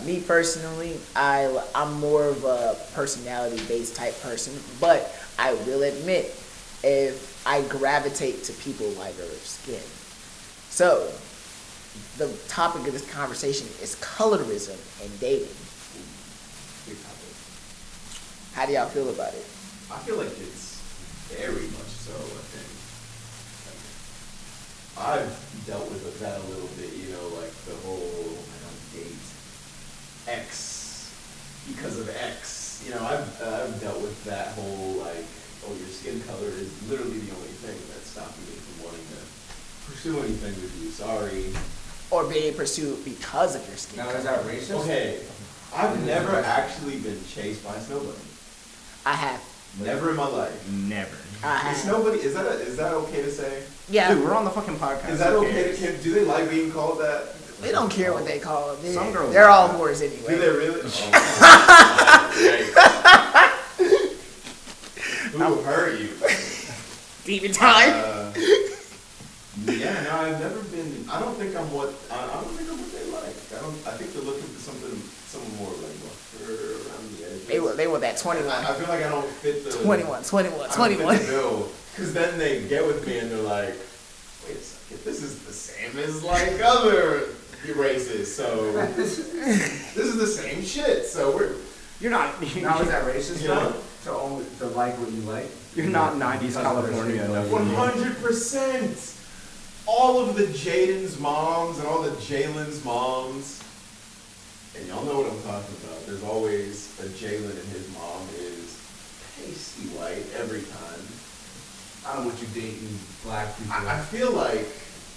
Me personally, I'm more of a personality-based type person, but I will admit, if I gravitate to people lighter skin. So, the topic of this conversation is colorism and dating. Big topic. How do y'all feel about it? I feel like it's very much so, I think. I've dealt with that a little bit, you know, like the whole, I don't date X because of X. You know, I've dealt with that whole, like, oh, your skin color is literally the only thing that's stopping me from wanting to pursue anything with you. Sorry. Or being pursued because of your skin Now, color. is that racist? Okay, I've never actually been chased by a snow bunny. I have. Never in my life. Never. I have. Is nobody? Is that okay to say? Yeah. Dude, we're on the fucking podcast. Is that Who okay? cares? Do they like being called that? They don't care what they call them. Some girls They're like all that. whores anyway. Do they really? Who hurt you? Demon time. Yeah, no, I've never been. I don't think I'm what. I don't think I'm what they like. I think they're looking for something more like around the edges. They want that 21. I feel like I don't fit the 21. Because then they get with me and they're like, wait a second, this is the same as like other races, so this is the same shit. So You're not. Now, is that racist? You know? To like what you like? You're not 90s California enough. 100%. All of the Jaden's moms and all the Jalen's moms, and y'all know what I'm talking about. There's always a Jalen and his mom is pasty white every time. I don't want you dating black people. I feel like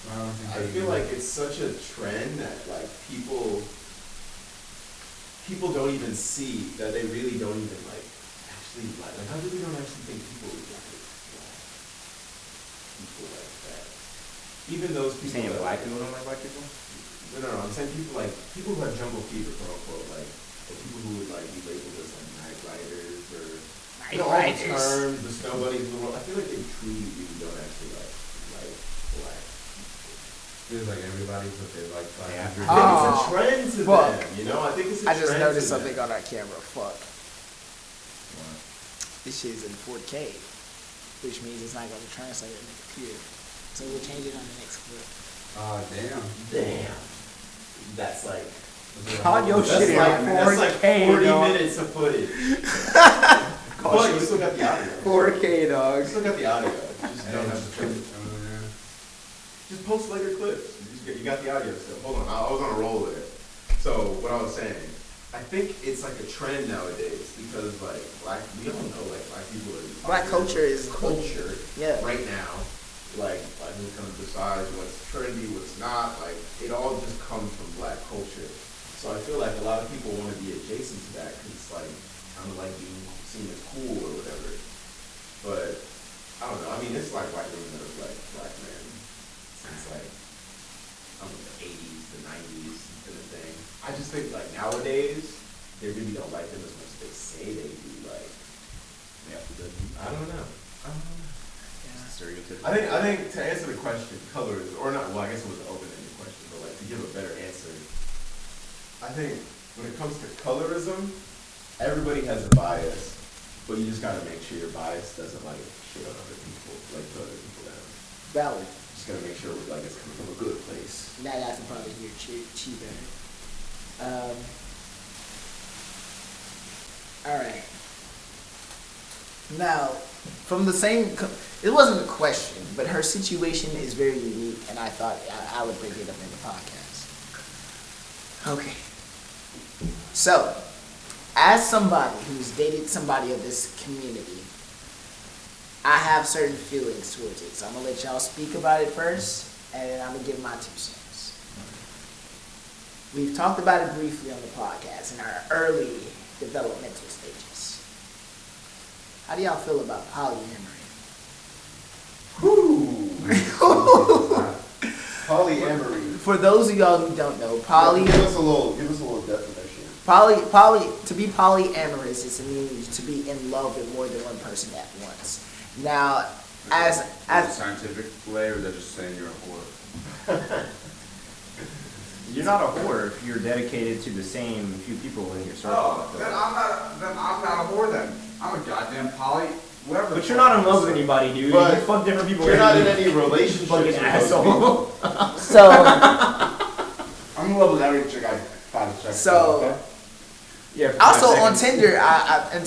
I feel like it's such a trend that like people don't even see that they really don't even like actually like I really don't actually think people like people like that. Even those people. Saying that, black people don't like black people? No. I'm saying people who have jungle fever, quote unquote, like the people who would like be labeled as like night riders or all the terms, the snow bunnies of the world. I feel like they truly really don't actually like black. Feels like everybody put their like black. I think it's a trend to fuck. them, you know. I think it's a I just trend noticed to something them. on our camera. Fuck. This shit is in 4K, which means it's not going to translate in the computer. So we'll change it on the next clip. Damn. That's like. God, your shit That's like 4K, 40 dog. minutes of footage. But you still got the audio. 4K, dog. You still got the audio. You just don't have the footage. Just post later clips. You got the audio still. Hold on, I was on a roll with it. So what I was saying, I think it's like a trend nowadays because like we all know like black people are. Black culture is culture. Yeah. Right now, like who's gonna decide what's trendy, what's not. Like it all just comes from black culture. So I feel like a lot of people want to be adjacent to that because it's like kind of like being seen as cool or whatever. But I don't know. I mean, it's like white women that are like black men since like I don't know the 80s, the 90s, kind of thing. I just think like nowadays they really don't like them as much as they say they do. Like they have to. I don't know. Stereotypical. I think to answer the question, color is or not. Well, I guess it was an open-ended question, but like to give a better answer. I think when it comes to colorism, everybody has a bias, but you just gotta make sure your bias doesn't like shit on other people, like put other people down. Valid. Just gotta make sure like it's coming from a good place. Now that's probably here cheaper. All right. Now, from the same, it wasn't a question, but her situation is very unique, and I thought I would bring it up in the podcast. Okay. So, as somebody who's dated somebody of this community, I have certain feelings towards it. So I'm gonna let y'all speak about it first, and then I'm gonna give my 2 cents. We've talked about it briefly on the podcast in our early developmental stages. How do y'all feel about polyamory? Polyamory. For those of y'all who don't know, Give us a little definition. To be polyamorous is to mean to be in love with more than one person at once. Now, as a scientific way, or they're just saying you're a whore? You're not a whore if you're dedicated to the same few people in your circle. Oh, then I'm not a whore then. I'm a goddamn poly, whatever. But you're not in love with anybody, dude. But you fuck different people. You're not in any relationship. Fucking asshole. So I'm in love with every chick I find a check. So- okay? Yeah. also on Tinder, and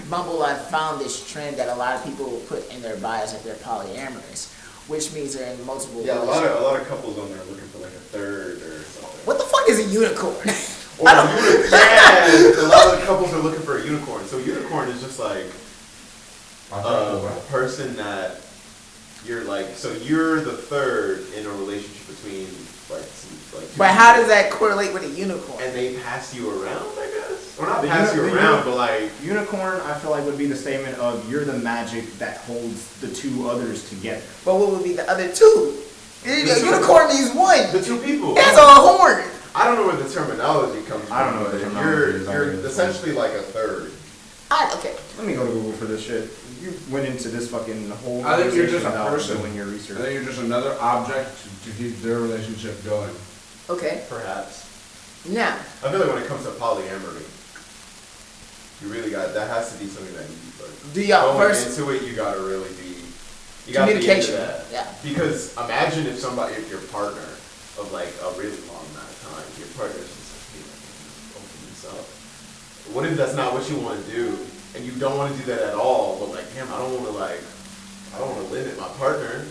Bumble, I found this trend that a lot of people put in their bios that they're polyamorous, which means they're in multiple. Yeah, a lot of couples on there are looking for like a third or something. What the fuck is a unicorn? Or a lot of the couples are looking for a unicorn. So unicorn is just like a person that you're like. So you're the third in a relationship between like two But how people. does that correlate with a unicorn? And they pass you around, I guess. Or not The pass you around, but like unicorn, I feel like would be the statement of you're the magic that holds the two others together. But what would be the other two? A unicorn means one. the two people. That's a horn. I don't know where the terminology comes from. I don't know what the terminology is You're either. essentially like a third. Okay. Let me go to Google for this shit. You went into this fucking whole. I think you're just a without person. doing your I research. think you're just another object to keep their relationship going. Okay. Perhaps. Now, I feel like when it comes to polyamory, you really got that has to be something that you like. do y'all Going first into it, you gotta really be. You gotta be into communication? that. Yeah. Because imagine if your partner of like a really long amount of time, your partner's just like, hey, man, open this up. What if that's not what you want to do, and you don't want to do that at all? But like, damn, I don't want to limit my partner.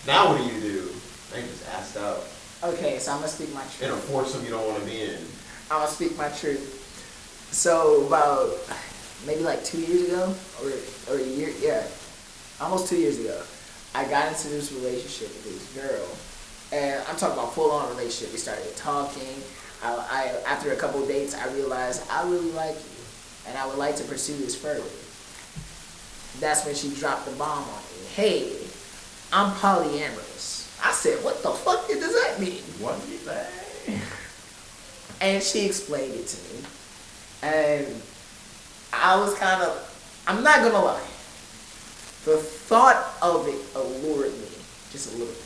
Now what do you do? I just asked out Okay, so I'm gonna speak my in a truth. foursome you don't want to be in. I'm gonna speak my truth. So about maybe like 2 years ago, or a year, yeah, almost 2 years ago, I got into this relationship with this girl, and I'm talking about full-on relationship. We started talking. I after a couple of dates, I realized I really like you, and I would like to pursue this further. That's when she dropped the bomb on me. Hey, I'm polyamorous. I said, what the fuck does that mean? What did you say? And she explained it to me. And I was kind of, I'm not gonna lie, the thought of it allured me just a little bit.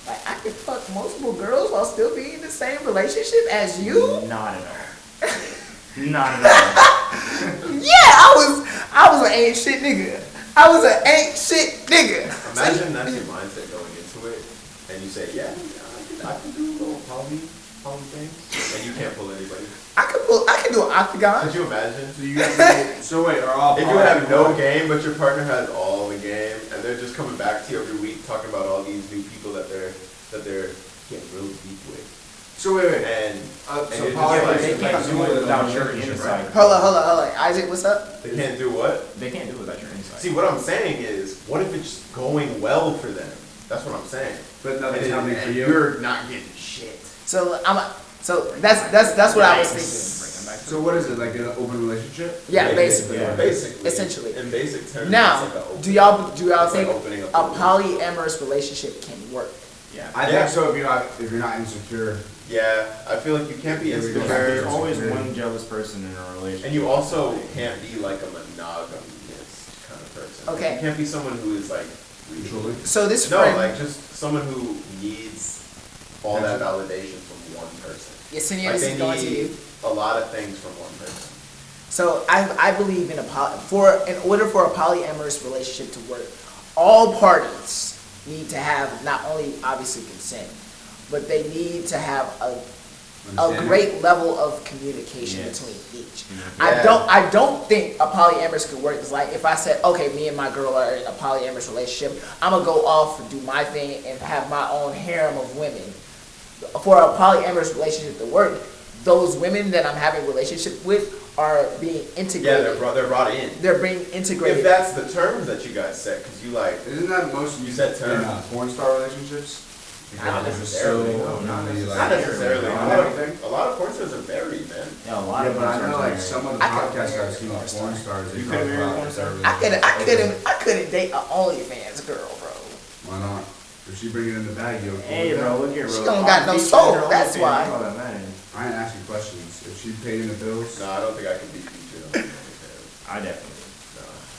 Like, I could fuck multiple girls while still being in the same relationship as you? Not at all. Not at all. Yeah, I was an ain't shit nigga. I was an ain't shit nigga. Imagine that's your mindset going into it, and you say, yeah, I can do a little poly things, and you can't pull anybody. I can do an octagon. Could you imagine? So wait, are all If you have no game, but your partner has all the game, and they're just coming back to you every week talking about all these new people that they're getting real deep with. So wait. And So you're just poly- like, They can't do it without your Relationship, insight. Hold on. Isaac, what's up? they can't do what? They can't do it without your insight. See, what I'm saying is, what if it's going well for them? That's what I'm saying. But nothing's And happening for you. You're not getting shit. So that's what I was thinking. So what is it, like an open relationship? Yeah, basically. Yeah. Basically. Essentially. In basic terms. Now, it's like a do y'all it's like think opening up a the- polyamorous relationship can work? Yeah. I Yeah. think so if you're not insecure. Yeah, I feel like you can't be There we go. There's insecure, always one jealous person in a relationship. and you also can't be like a monogamous kind of person. Okay. You can't be someone who is like Truly. So this no, friend, like just someone who needs all that validation from one person. Yesenia, Like this they is going to need you. a lot of things from one person. So I believe in in order for a polyamorous relationship to work, all parties need to have not only obviously consent, but they need to have a great level of communication Yes. between each. Yeah. I don't think a polyamorous could work. It's like if I said, okay, me and my girl are in a polyamorous relationship, I'm gonna go off and do my thing and have my own harem of women. For a polyamorous relationship to work, those women that I'm having a relationship with are being Yeah, integrated. they're brought in. They're being If integrated. that's the terms that you guys set, because you like, Isn't that most You said in term. porn star relationships? Not Because they're necessarily. so No, not really, not like, necessarily. on A lot everything. of porn stars are married, man. Yeah, a lot Yeah, of but I know porn like stars some are of the I could podcasts marry I've seen a on porn porn stars, they You talk couldn't marry a about porn their star? relationship. I couldn't date an OnlyFans girl, bro. Why not? If she bring it in the bag, you'll Hey, bro, look at She bro. don't got no Obviously, soul, they're that's OnlyFans, why. that's all that matters. I ain't asking questions. If she paid in the bills, No, I don't think I can beat you too. I definitely.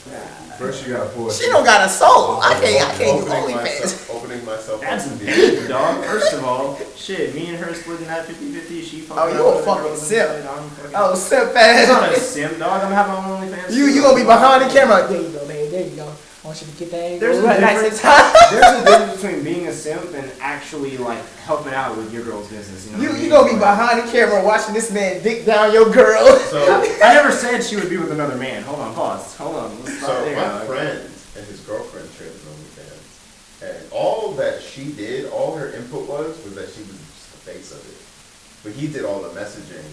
No. First you gotta pull it. She don't got a soul. I can't do OnlyFans. Opening myself. That's big, dog. First of all, shit, me and her splitting that 50-50. She fucking. Oh, you a fucking simp. Oh, simp I'm ass. not a simp, dog. I'm having my OnlyFans. You gonna be behind the camera. There you go, man. There you go. I want you to get that angle. There's a right difference. There's a difference between being a simp and actually like helping out with your girl's business. You know. You gonna be behind the camera watching this man dick down your girl. So I never said she would be with another man. Hold on, pause. Hold on. Let's stop So there, my dog. friend and his girlfriend shared an OnlyFans, and all that she did, all her input was that she was just the face of it. But he did all the messaging,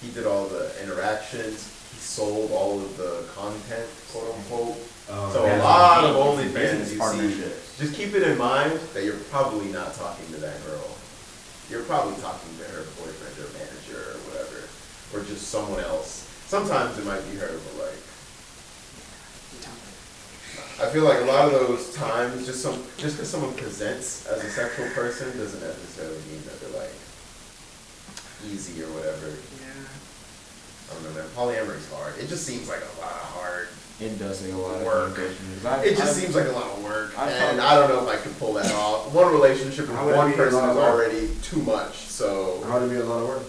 he did all the interactions, he sold all of the content, quote unquote. So a lot of OnlyFans you see. Just keep it in mind that you're probably not talking to that girl. You're probably talking to her boyfriend or manager or whatever, or just someone else. Sometimes it might be her, but like. I feel like a lot of those times, just because someone presents as a sexual person doesn't necessarily mean that they're like easy or whatever. Yeah. I don't know, man. Polyamory's hard. It just seems like a lot of hard It does take a lot work. of communication. It just seems like a lot of work, I've and thought- I don't know if I could pull that off. One relationship with How would it one be a person lot is of work? already too much, so. How would it be a lot of work?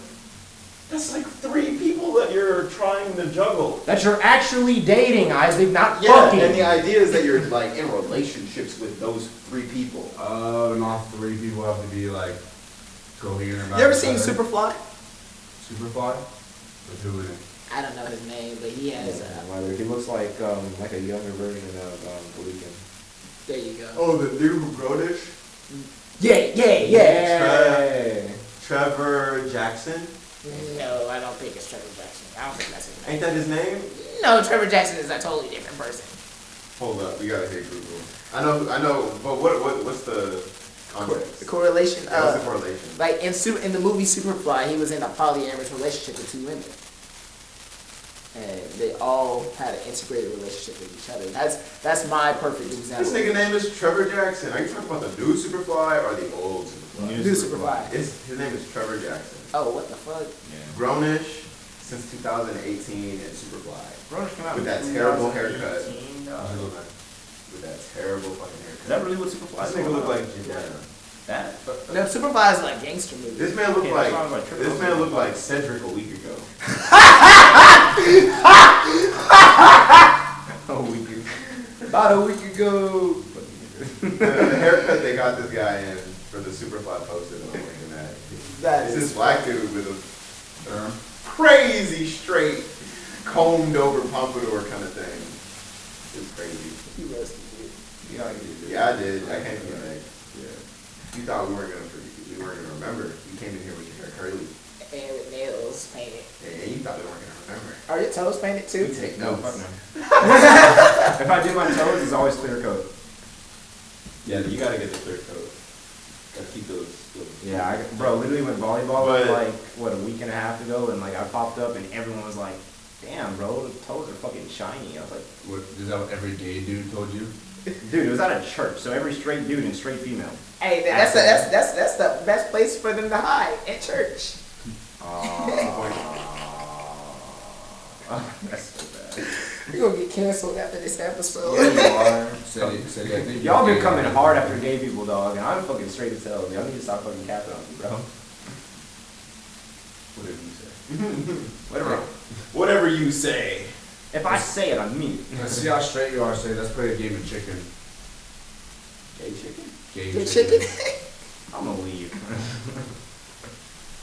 That's like 3 people that you're trying to juggle. That you're actually dating, Isaac, not Yeah, fucking. and the idea is that you're like in relationships with those 3 people. And all 3 people have to be like coherent about You ever each seen other. Superfly? Superfly? With who in it? I don't know his name, but he has. He looks like a younger version of the Weeknd. There you go. Oh, the dude who Brodish? Yeah. Trevor Jackson? No, I don't think it's Trevor Jackson. I don't think that's his name. Ain't that his name? No, Trevor Jackson is a totally different person. Hold up, we gotta hit Google. I know, but what's the context? The correlation. Yeah, what's the correlation? Like in the movie Superfly, he was in a polyamorous relationship with 2 women, and they all had an integrated relationship with each other. That's my perfect example. This nigga name is Trevor Jackson. Are you talking about the new Superfly or the old Superfly? New Superfly. His name is Trevor Jackson. Oh, what the fuck? Yeah. Grownish since 2018 and Superfly. Brodish came out With in that terrible haircut. 2018, dog. With that terrible fucking haircut. Is that really what Superfly This is? nigga look like Jadena. That? No, Superfly is like gangster movie. This man looked Okay, like that's why I was like, this man looked like Cedric a week ago. Oh, we do. About a week ago. The haircut they got this guy in for the Superfly posted on the internet. That It's is this black dude with a crazy straight, combed over pompadour kind of thing. It's crazy. he roasted you. Yeah, I did. I came in like, you thought we weren't gonna remember. You came in here with your hair curly. And with nails painted. And you thought we weren't gonna remember. Are your toes painted too? We take No, notes. fuck no. If I do my toes, it's always clear coat. Yeah, you gotta get the clear coat. Gotta keep those. Yeah, bro, literally went volleyball But- like, what, a week and a half ago, and like I popped up and everyone was like, damn, bro, the toes are fucking shiny. I was like, What, is that what every gay dude told you? dude, it was at a church, so every straight dude and straight female. Hey, that's the best place for them to hide at church. That's so bad. You're gonna get canceled after this episode. Yeah, you are. Said he, I think Y'all you're been gay. coming hard after gay people, dog, and I'm fucking straight as hell. Y'all need to stop fucking capping on me, bro. Whatever you say. Whatever. Whatever you say. If I say it, I mean it. Let's see how straight you are. Say, let's play a game of chicken. Gay chicken? Game The chicken. I'm gonna leave.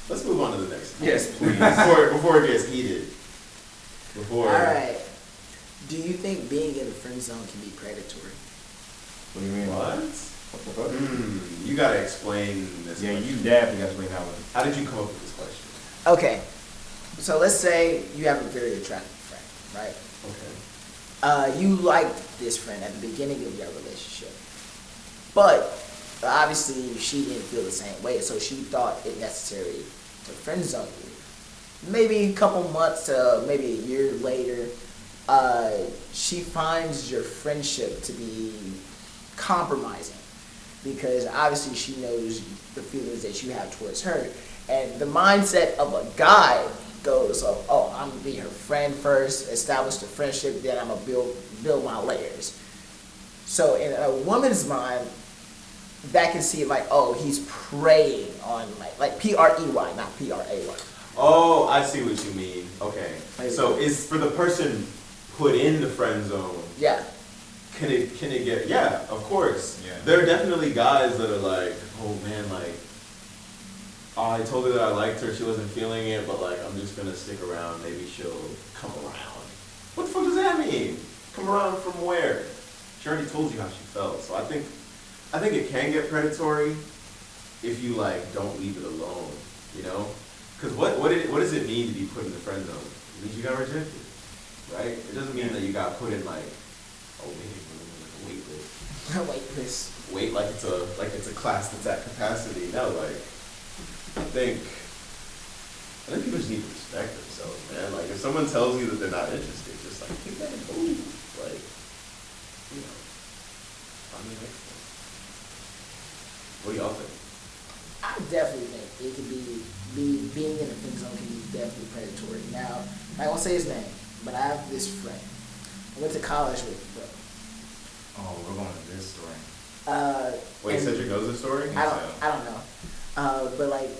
Let's move on to the next. Yes, please. Before it gets heated. All right. Do you think being in the friend zone can be predatory? What do you mean? What? What the fuck? You gotta explain this. Yeah, question. you definitely got to explain that one. How did you come up with this question? Okay. So let's say you have a very attractive friend, right? Okay. You liked this friend at the beginning of your relationship, but obviously she didn't feel the same way, so she thought it necessary to friend zone you. Maybe a couple months to maybe a year later, she finds your friendship to be compromising because obviously she knows the feelings that you have towards her, and the mindset of a guy goes, oh, I'm gonna be her friend first, establish the friendship, then I'm gonna build my layers. So in a woman's mind, that can seem like, oh, he's preying on like P-R-E-Y, not P-R-A-Y. Oh, I see what you mean. Okay. Maybe. So is for the person put in the friend zone. Yeah. Can it get? Yeah, of course. Yeah. There are definitely guys that are like, oh man, like, oh, I told her that I liked her, she wasn't feeling it, but like, I'm just gonna stick around. Maybe she'll come around. What the fuck does that mean? Come around from where? She already told you how she felt. So I think it can get predatory if you like don't leave it alone. You know? Because what does it mean to be put in the friend zone? It means you got rejected, right? It doesn't mean that you got put in like, oh wait, like a wait list. Waitlist. Wait like it's a class that's at capacity. No, like I think people just need to respect themselves, man. Like if someone tells you that they're not interested, just like take that and move. Like, you know, find the next one. What do y'all think? I definitely think it could be being in the friend zone can be definitely predatory. Now, I won't say his name, but I have this friend. I went to college with, bro. Oh, we're going to this story. Wait, Cedric knows the story? I don't know. But like,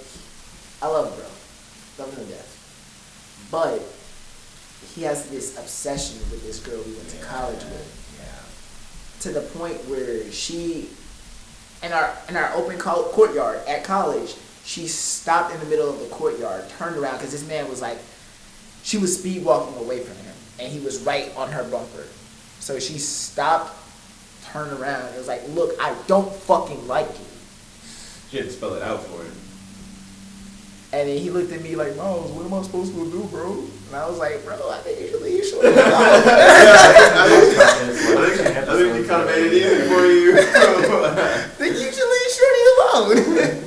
I love bro. Love him to death. But he has this obsession with this girl we went to college with. Yeah. To the point where she, in our open courtyard at college, she stopped in the middle of the courtyard, turned around, because this man was like, she was speed walking away from him, and he was right on her bumper. So she stopped, turned around, and was like, look, I don't fucking like you. She had to spell it out for him. And then he looked at me like, Miles, what am I supposed to do, bro? And I was like, bro, I think you should leave short. I think you kind of made it easy for you. I think you should leave Shorty alone.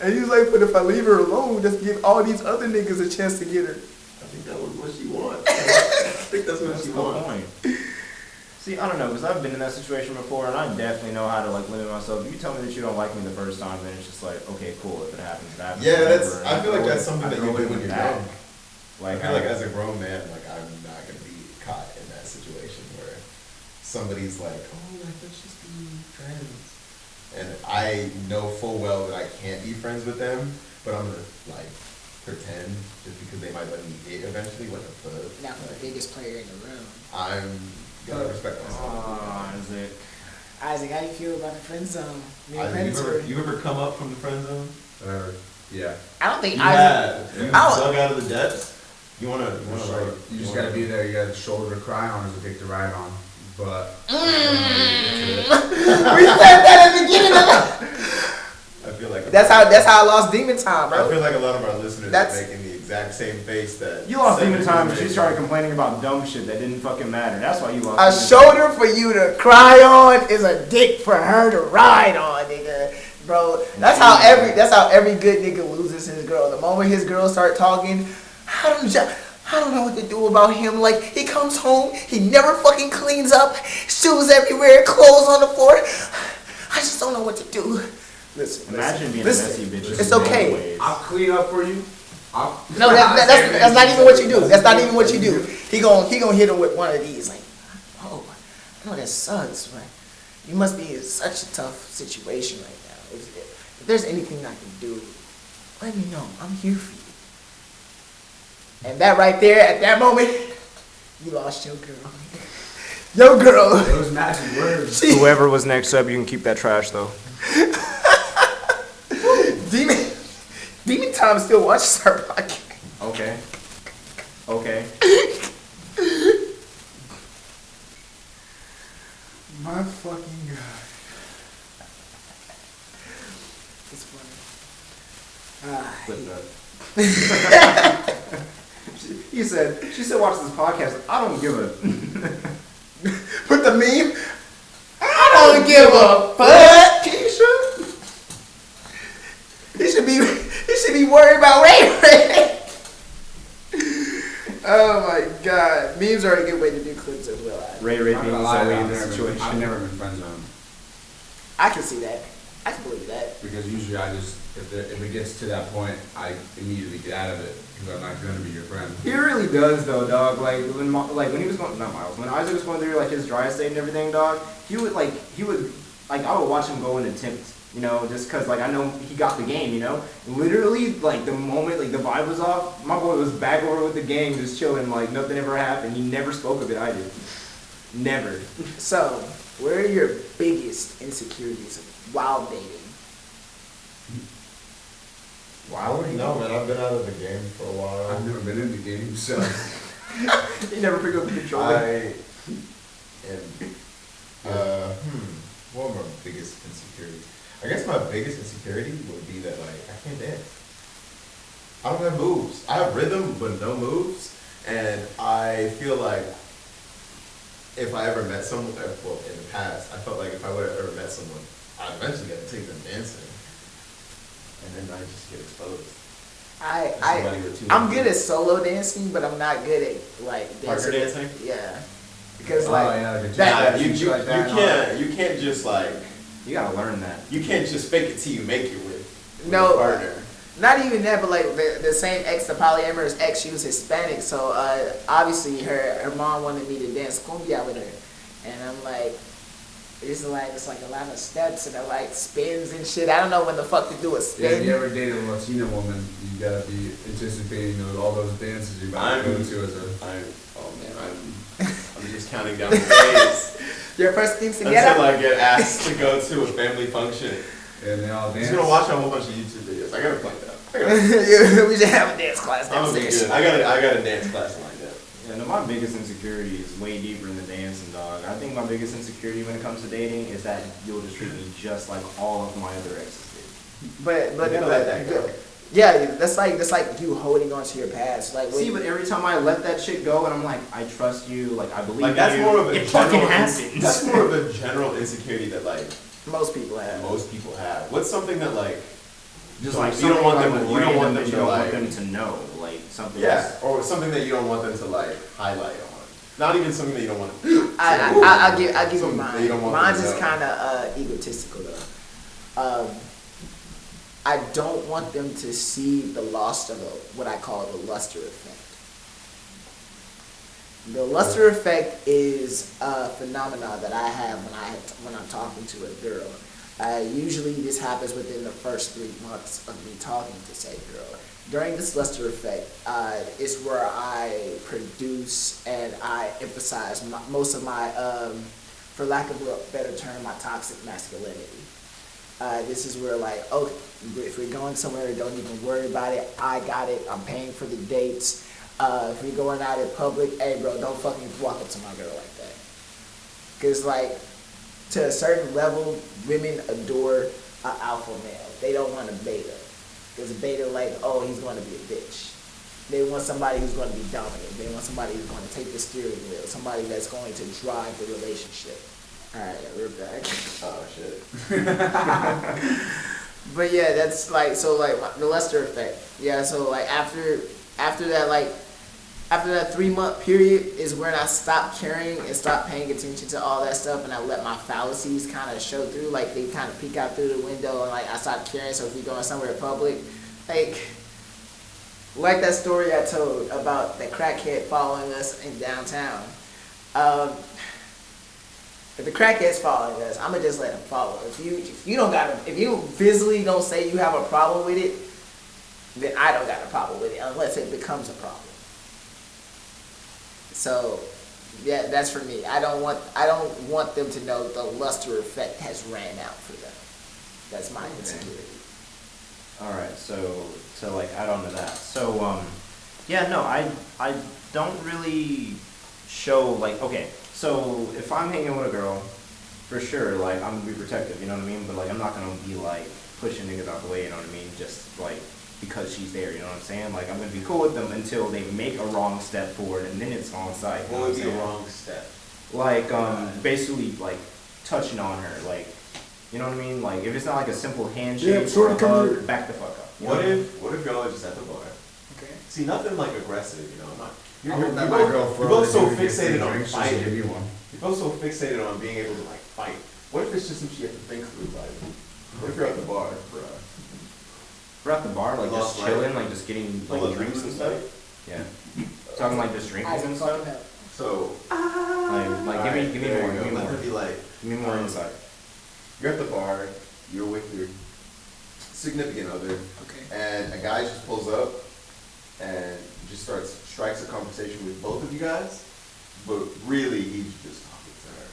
And he was like, but if I leave her alone, just give all these other niggas a chance to get her. I think that was what she wants. I think that's what she wants. See, I don't know, because I've been in that situation before, and I definitely know how to like limit myself. If you tell me that you don't like me the first time, then it's just like, okay, cool. If it happens, it happens. Yeah, whatever. I feel like that's something that you do when you're young. Like, I feel like as a grown man, like I'm not gonna be caught in that situation where somebody's like, oh, like let's just be friends, and I know full well that I can't be friends with them, but I'm gonna like pretend just because they might let me hit eventually. What the fuck? Now for the biggest player in the room. I'm gonna respect myself. Isaac, how do you feel about the friend zone? You ever come up from the friend zone? Yeah. I don't think You Isaac. dug out of the depths. You wanna like You just gotta be there. You got a shoulder to cry on, as a dick to ride on. But We said that at the beginning of I feel like That's how I lost demon time, bro. I feel like a lot of our listeners That's- are making the exact same face that You lost Cedric demon time, was but she making. started complaining about dumb shit that didn't fucking matter. That's why you lost. A demon shoulder for you to cry on is a dick for her to ride on, nigga. Bro, that's how every good nigga loses his girl. The moment his girls start talking, I don't know what to do about him. Like, he comes home, he never fucking cleans up, shoes everywhere, clothes on the floor. I just don't know what to do. Listen, Imagine being listen. a messy bitch. It's okay. I'll clean up for you. No, that's not even what you do. That's not even what you do. He gon' hit him with one of these. Like, oh, I know that sucks, but you must be in such a tough situation right now. If there's anything I can do, let me know. I'm here for you. And that right there, at that moment, you lost your girl. Your girl. Those magic words. Whoever was next up, you can keep that trash though. Demon Tom still watches our podcast. Okay. My fucking God. It's funny. She said watch this podcast. I don't give a Put the meme. I don't give a fuck. Keisha. He should be worried about Ray Ray. Oh my God. Memes are a good way to do clips as well. Ray I'm being not gonna lie, Zoe in I've this never situation. been friend zoned. I can see that. I can believe that. Because usually I just if it gets to that point, I immediately get out of it because I'm not gonna be your friend. He really does though, dog. Like when he was going, not Miles, when Isaac was going through like his dry state and everything, dog. I would watch him go and attempt, you know, just cause like I know he got the game, you know. Literally, like the moment like the vibe was off, my boy was back over with the gang, just chilling, like nothing ever happened. He never spoke of it. I did, never. So, where are your biggest insecurities while dating? Wow, no, man, I've been out of the game for a while. I've never been in the game, so You never pick up the controller. What are my biggest insecurities? I guess my biggest insecurity would be that like I can't dance. I don't have moves. I have rhythm but no moves, and I feel like if I ever met someone, well, in the past, I felt like if I would have ever met someone, I'd eventually get to take them dancing, and then I just get exposed. I'm good at solo dancing, but I'm not good at like dancing. Yeah, because you can't just like. You gotta learn that. You can't just fake it till you make it with no your partner. Not even that, but like the same ex, the polyamorous ex, she was Hispanic, so obviously her mom wanted me to dance cumbia with her, and I'm like, it's like a lot of steps and like spins and shit. I don't know when the fuck to do a spin. Yeah, if you ever dated a Latina woman, you gotta be anticipating all those dances you're about to go to as a. I'm just counting down the days. Your first things to get until I get asked to go to a family function. And they all dance. I'm just gonna watch a whole bunch of YouTube videos. I gotta play that. We should have a dance class downstairs. I got a dance class lined up. Yeah, no, my biggest insecurity is way deeper in the dancing, dog. I think my biggest insecurity when it comes to dating is that you'll just treat me just like all of my other exes did. But let that go. Yeah, that's like you holding on to your past. Like, see, but every time I let that shit go, and I'm like, I trust you, like I believe like that's you. more of a it fucking happens. That's more of a general insecurity that like most people have. What's something that like just like you don't want them to know, like something. Yeah, or something that you don't want them to like highlight on. Not even something that you don't want to. I'll give you mine. Mine's is know. kind of egotistical though. I don't want them to see the loss of what I call the luster effect. The luster effect is a phenomenon that I have when I'm talking to a girl. Usually this happens within the first 3 months of me talking to said girl. During this luster effect is where I produce and I emphasize most of my, for lack of a better term, my toxic masculinity. This is where like, oh, if we're going somewhere, don't even worry about it. I got it. I'm paying for the dates. If we're going out in public, hey bro, don't fucking walk up to my girl like that. Cause like, to a certain level, women adore an alpha male. They don't want a beta. Cause a beta like, oh, he's going to be a bitch. They want somebody who's going to be dominant. They want somebody who's going to take the steering wheel. Somebody that's going to drive the relationship. Alright, we're back. Oh shit. But yeah, that's like, so like the luster effect. Yeah, so like after that 3 month period is when I stopped caring and stopped paying attention to all that stuff, and I let my fallacies kind of show through, like they kind of peek out through the window, and like I stopped caring. So if we going somewhere public, like that story I told about the crackhead following us in downtown. If the crackhead's following us, I'ma just let him follow. If you visibly don't say you have a problem with it, then I don't got a problem with it unless it becomes a problem. So, yeah, that's for me. I don't want them to know the luster effect has ran out for them. That's my insecurity. All right, so to like add on to that. So yeah, no, I don't really show like, okay, so if I'm hanging with a girl, for sure, like I'm gonna be protective, you know what I mean? But like I'm not gonna be like pushing niggas out the way, you know what I mean? Just like because she's there, you know what I'm saying? Like I'm gonna be cool with them until they make a wrong step forward, and then it's on site. What would be a wrong step? Like basically like touching on her, like, you know what I mean? Like if it's not like a simple handshake or a hug, back the fuck up. What if y'all are just at the bar? Okay. See, nothing like aggressive, you know. You're both so fixated on fighting. Give me one. You're both so fixated on being able to like fight. What if it's just some shit you have to think through, like, what if you're at the bar, bruh? We're at the bar, like just Lost chilling, light. like just getting All like the drinks and booze stuff. and Yeah. Talking like just drinking I and didn't stuff. fucking know. So, Like give me more, give me Let more. it be like, Give me more insight. you're at the bar, you're with your significant other, Okay. and a guy just pulls up and just strikes a conversation with both of you guys, but really he's just talking to her.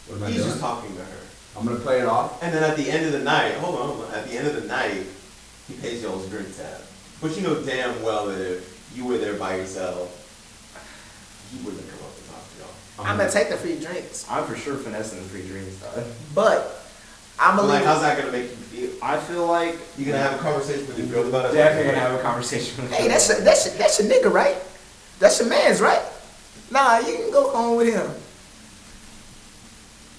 What am I He's doing? just talking to her. I'm gonna play it off. And then at the end of the night, hold on, at the end of the night, he pays y'all's drink tab. But you know damn well that if you were there by yourself, he wouldn't come up and talk to y'all. I'm gonna take the free drinks, I'm for sure finessing the free drinks. but I'm gonna Like, leave. how's that gonna make you feel? I feel like You gonna have a conversation with your girl about it? definitely gonna have a conversation with Hey, her. that's your nigga, right? That's your man's, right? Nah, you can go home with him.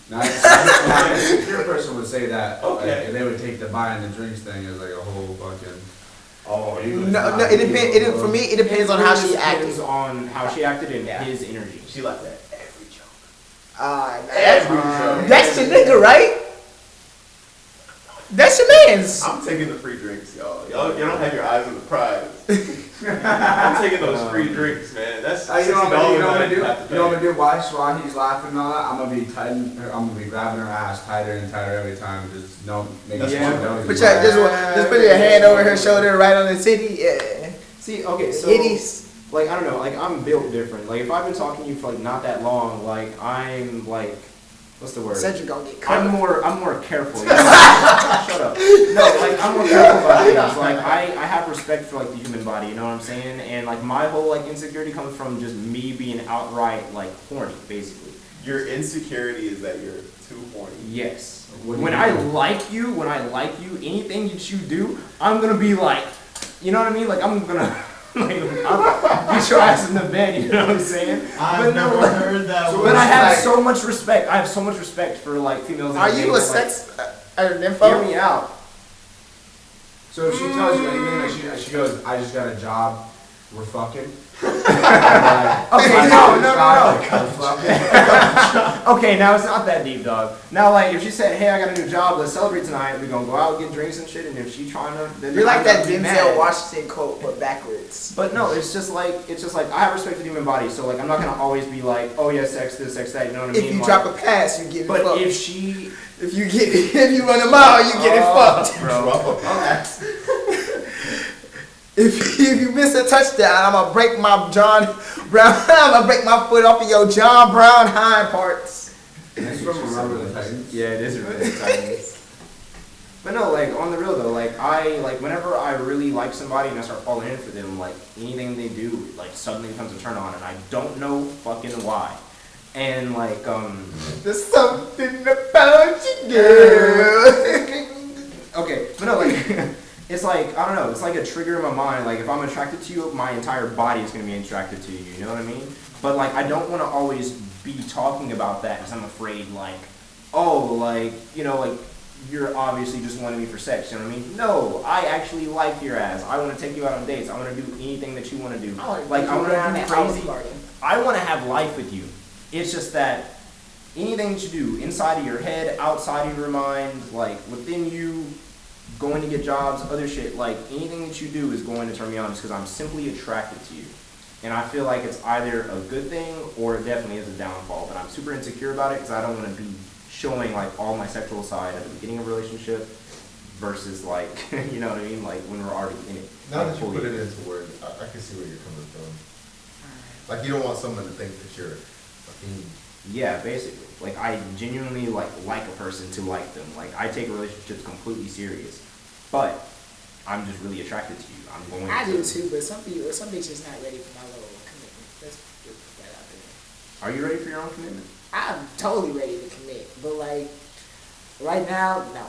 Now, a secure person would say that. Okay. Like, they would take the buying the drinks thing as like a whole fucking. Oh, No, it depends. For me, it depends on how she acted. Depends on how she acted and Yeah. his energy. She left at every joke. Every joke. That's your nigga, right? That's your man's. I'm taking the free drinks, y'all. Y'all don't have your eyes on the prize. I'm taking those free drinks, man. That's $60 You know what I'm gonna do? that I have to You know what I'm pay. gonna do? While he's laughing and all that, I'm gonna be grabbing her ass tighter and tighter every time. Just making That's sure fine. she knows. Put he's your, laughing. just put your hand over her shoulder, right on the titty. Yeah. See, okay, so Itties. like I don't know, like I'm built different. Like if I've been talking to you for like not that long, like I'm like, what's the word? Said you're gonna get cut. I'm more careful. You know? Shut up. No, like I'm more careful about things. Like I have respect for like the human body. You know what I'm saying? And like my whole like insecurity comes from just me being outright like horny, basically. Your insecurity is that you're too horny. Yes. What do you When I mean? like you, anything that you do, I'm gonna be like, you know what I mean? Like I'm gonna. Like, I'll get your ass in the bed, you know what I'm saying? I've never heard that But word. I have like- so much respect. I have so much respect for like females. Are and you a like, sex Hear nympho? me out. So if she tells you anything, like she goes, "I just got a job. We're fucking." Okay, no. Fucking. Okay, now it's not that deep, dog. Now, like, if she said, "Hey, I got a new job. Let's celebrate tonight. We're gonna go out, get drinks and shit." And if she trying to, then You're like I'm that gonna be Denzel mad. Washington quote, but backwards. But no, it's just like I have respect for the human body. So like, I'm not gonna always be like, "Oh yeah, sex this, sex that." You know what I mean? If you Like, drop a pass, you get but fucked. if she, If you run a mile, you get it fucked. bro. Drop a pass. If you miss a touchdown, I'm gonna break my John Brown. I'm gonna break my foot off of your John Brown hind parts. That's from Remember the Titans. Yeah, it is really exciting. But no, like on the real though, like whenever I really like somebody and I start falling in for them, like anything they do, like suddenly becomes a turn on, and I don't know fucking why. And like There's something about you, girl. okay, but no, like it's like I don't know, it's like a trigger in my mind. Like if I'm attracted to you, my entire body is gonna be attracted to you. You know what I mean? But like I don't want to always be talking about that because I'm afraid like, oh, like you know, like you're obviously just wanting me for sex. You know what I mean? No, I actually like your ass. I want to take you out on dates. I want to do anything that you want to do. Like I want to do crazy. I want to have life with you. It's just that anything that you do inside of your head, outside of your mind, like within you, going to get jobs, other shit, like anything that you do is going to turn me on just because I'm simply attracted to you. And I feel like it's either a good thing or it definitely is a downfall. But I'm super insecure about it because I don't want to be showing like all my sexual side at the beginning of a relationship versus like, you know what I mean? Like when we're already in it. Now like, that you fully put it in into words, I can see where you're coming from. Like you don't want someone to think that you're a fiend. Yeah, basically. Like I genuinely like a person to like them. Like I take relationships completely serious, but I'm just really attracted to you. I'm going. I to, do too, but some bitches not ready for my little commitment. Let's just put that out there. Are you ready for your own commitment? I'm totally ready to commit, but like right now, no.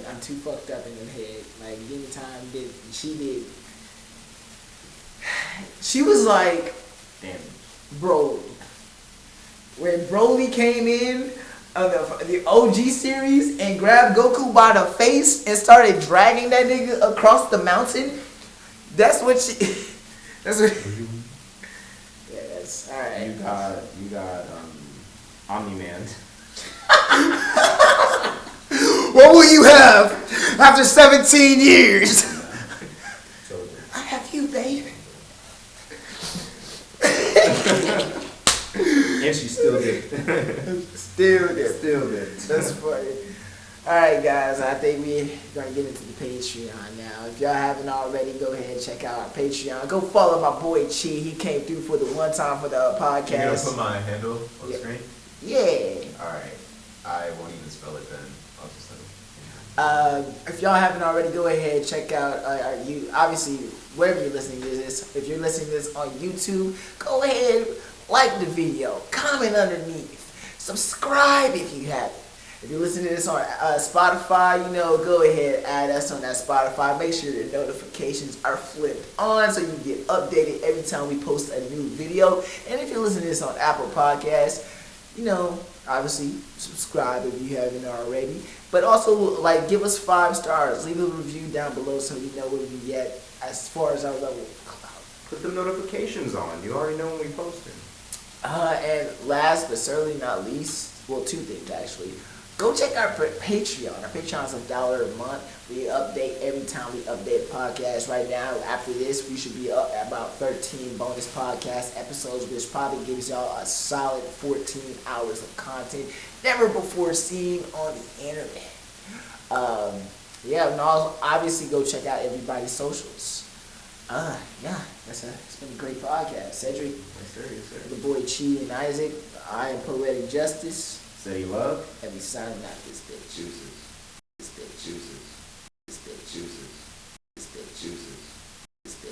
I'm too fucked up in the head. Like anytime she was like, Damn. Broly. When Broly came in the OG series and grabbed Goku by the face and started dragging that nigga across the mountain, that's what she. That's what. Yeah, that's all right. You got Omni-Man. What will you have? After 17 years. So, I have you, baby. And she still did. Still there. Still did. That's funny. Alright guys, I think we're gonna get into the Patreon now. If y'all haven't already, go ahead and check out our Patreon. Go follow my boy Chi. He came through for the one time for the podcast. You gonna put my handle on the screen? Yeah. Alright. I won't even spell it then. I'll just If y'all haven't already, go ahead and check out you obviously wherever you're listening to this. If you're listening to this on YouTube, go ahead, like the video, comment underneath, subscribe if you haven't. If you're listening to this on Spotify, go ahead, add us on that Spotify. Make sure the notifications are flipped on so you get updated every time we post a new video. And if you're listening to this on Apple Podcasts, obviously subscribe if you haven't already. But also, give us 5 stars. Leave a review down below so you know where we at as far as our level of clout. Put the notifications on. You already know when we posting. And last but certainly not least, well, 2 things actually. Go check our Patreon. Our Patreon's $1 a month. We update every time we update a podcast. Right now, after this, we should be up at about 13 bonus podcast episodes, which probably gives y'all a solid 14 hours of content never before seen on the internet. And obviously go check out everybody's socials. It's been a great podcast. Cedric, Yes, sir. Yes, sir. the boy Chi and Isaac, I am Poetic Justice. Say love. And we signing out this bitch. Deuces.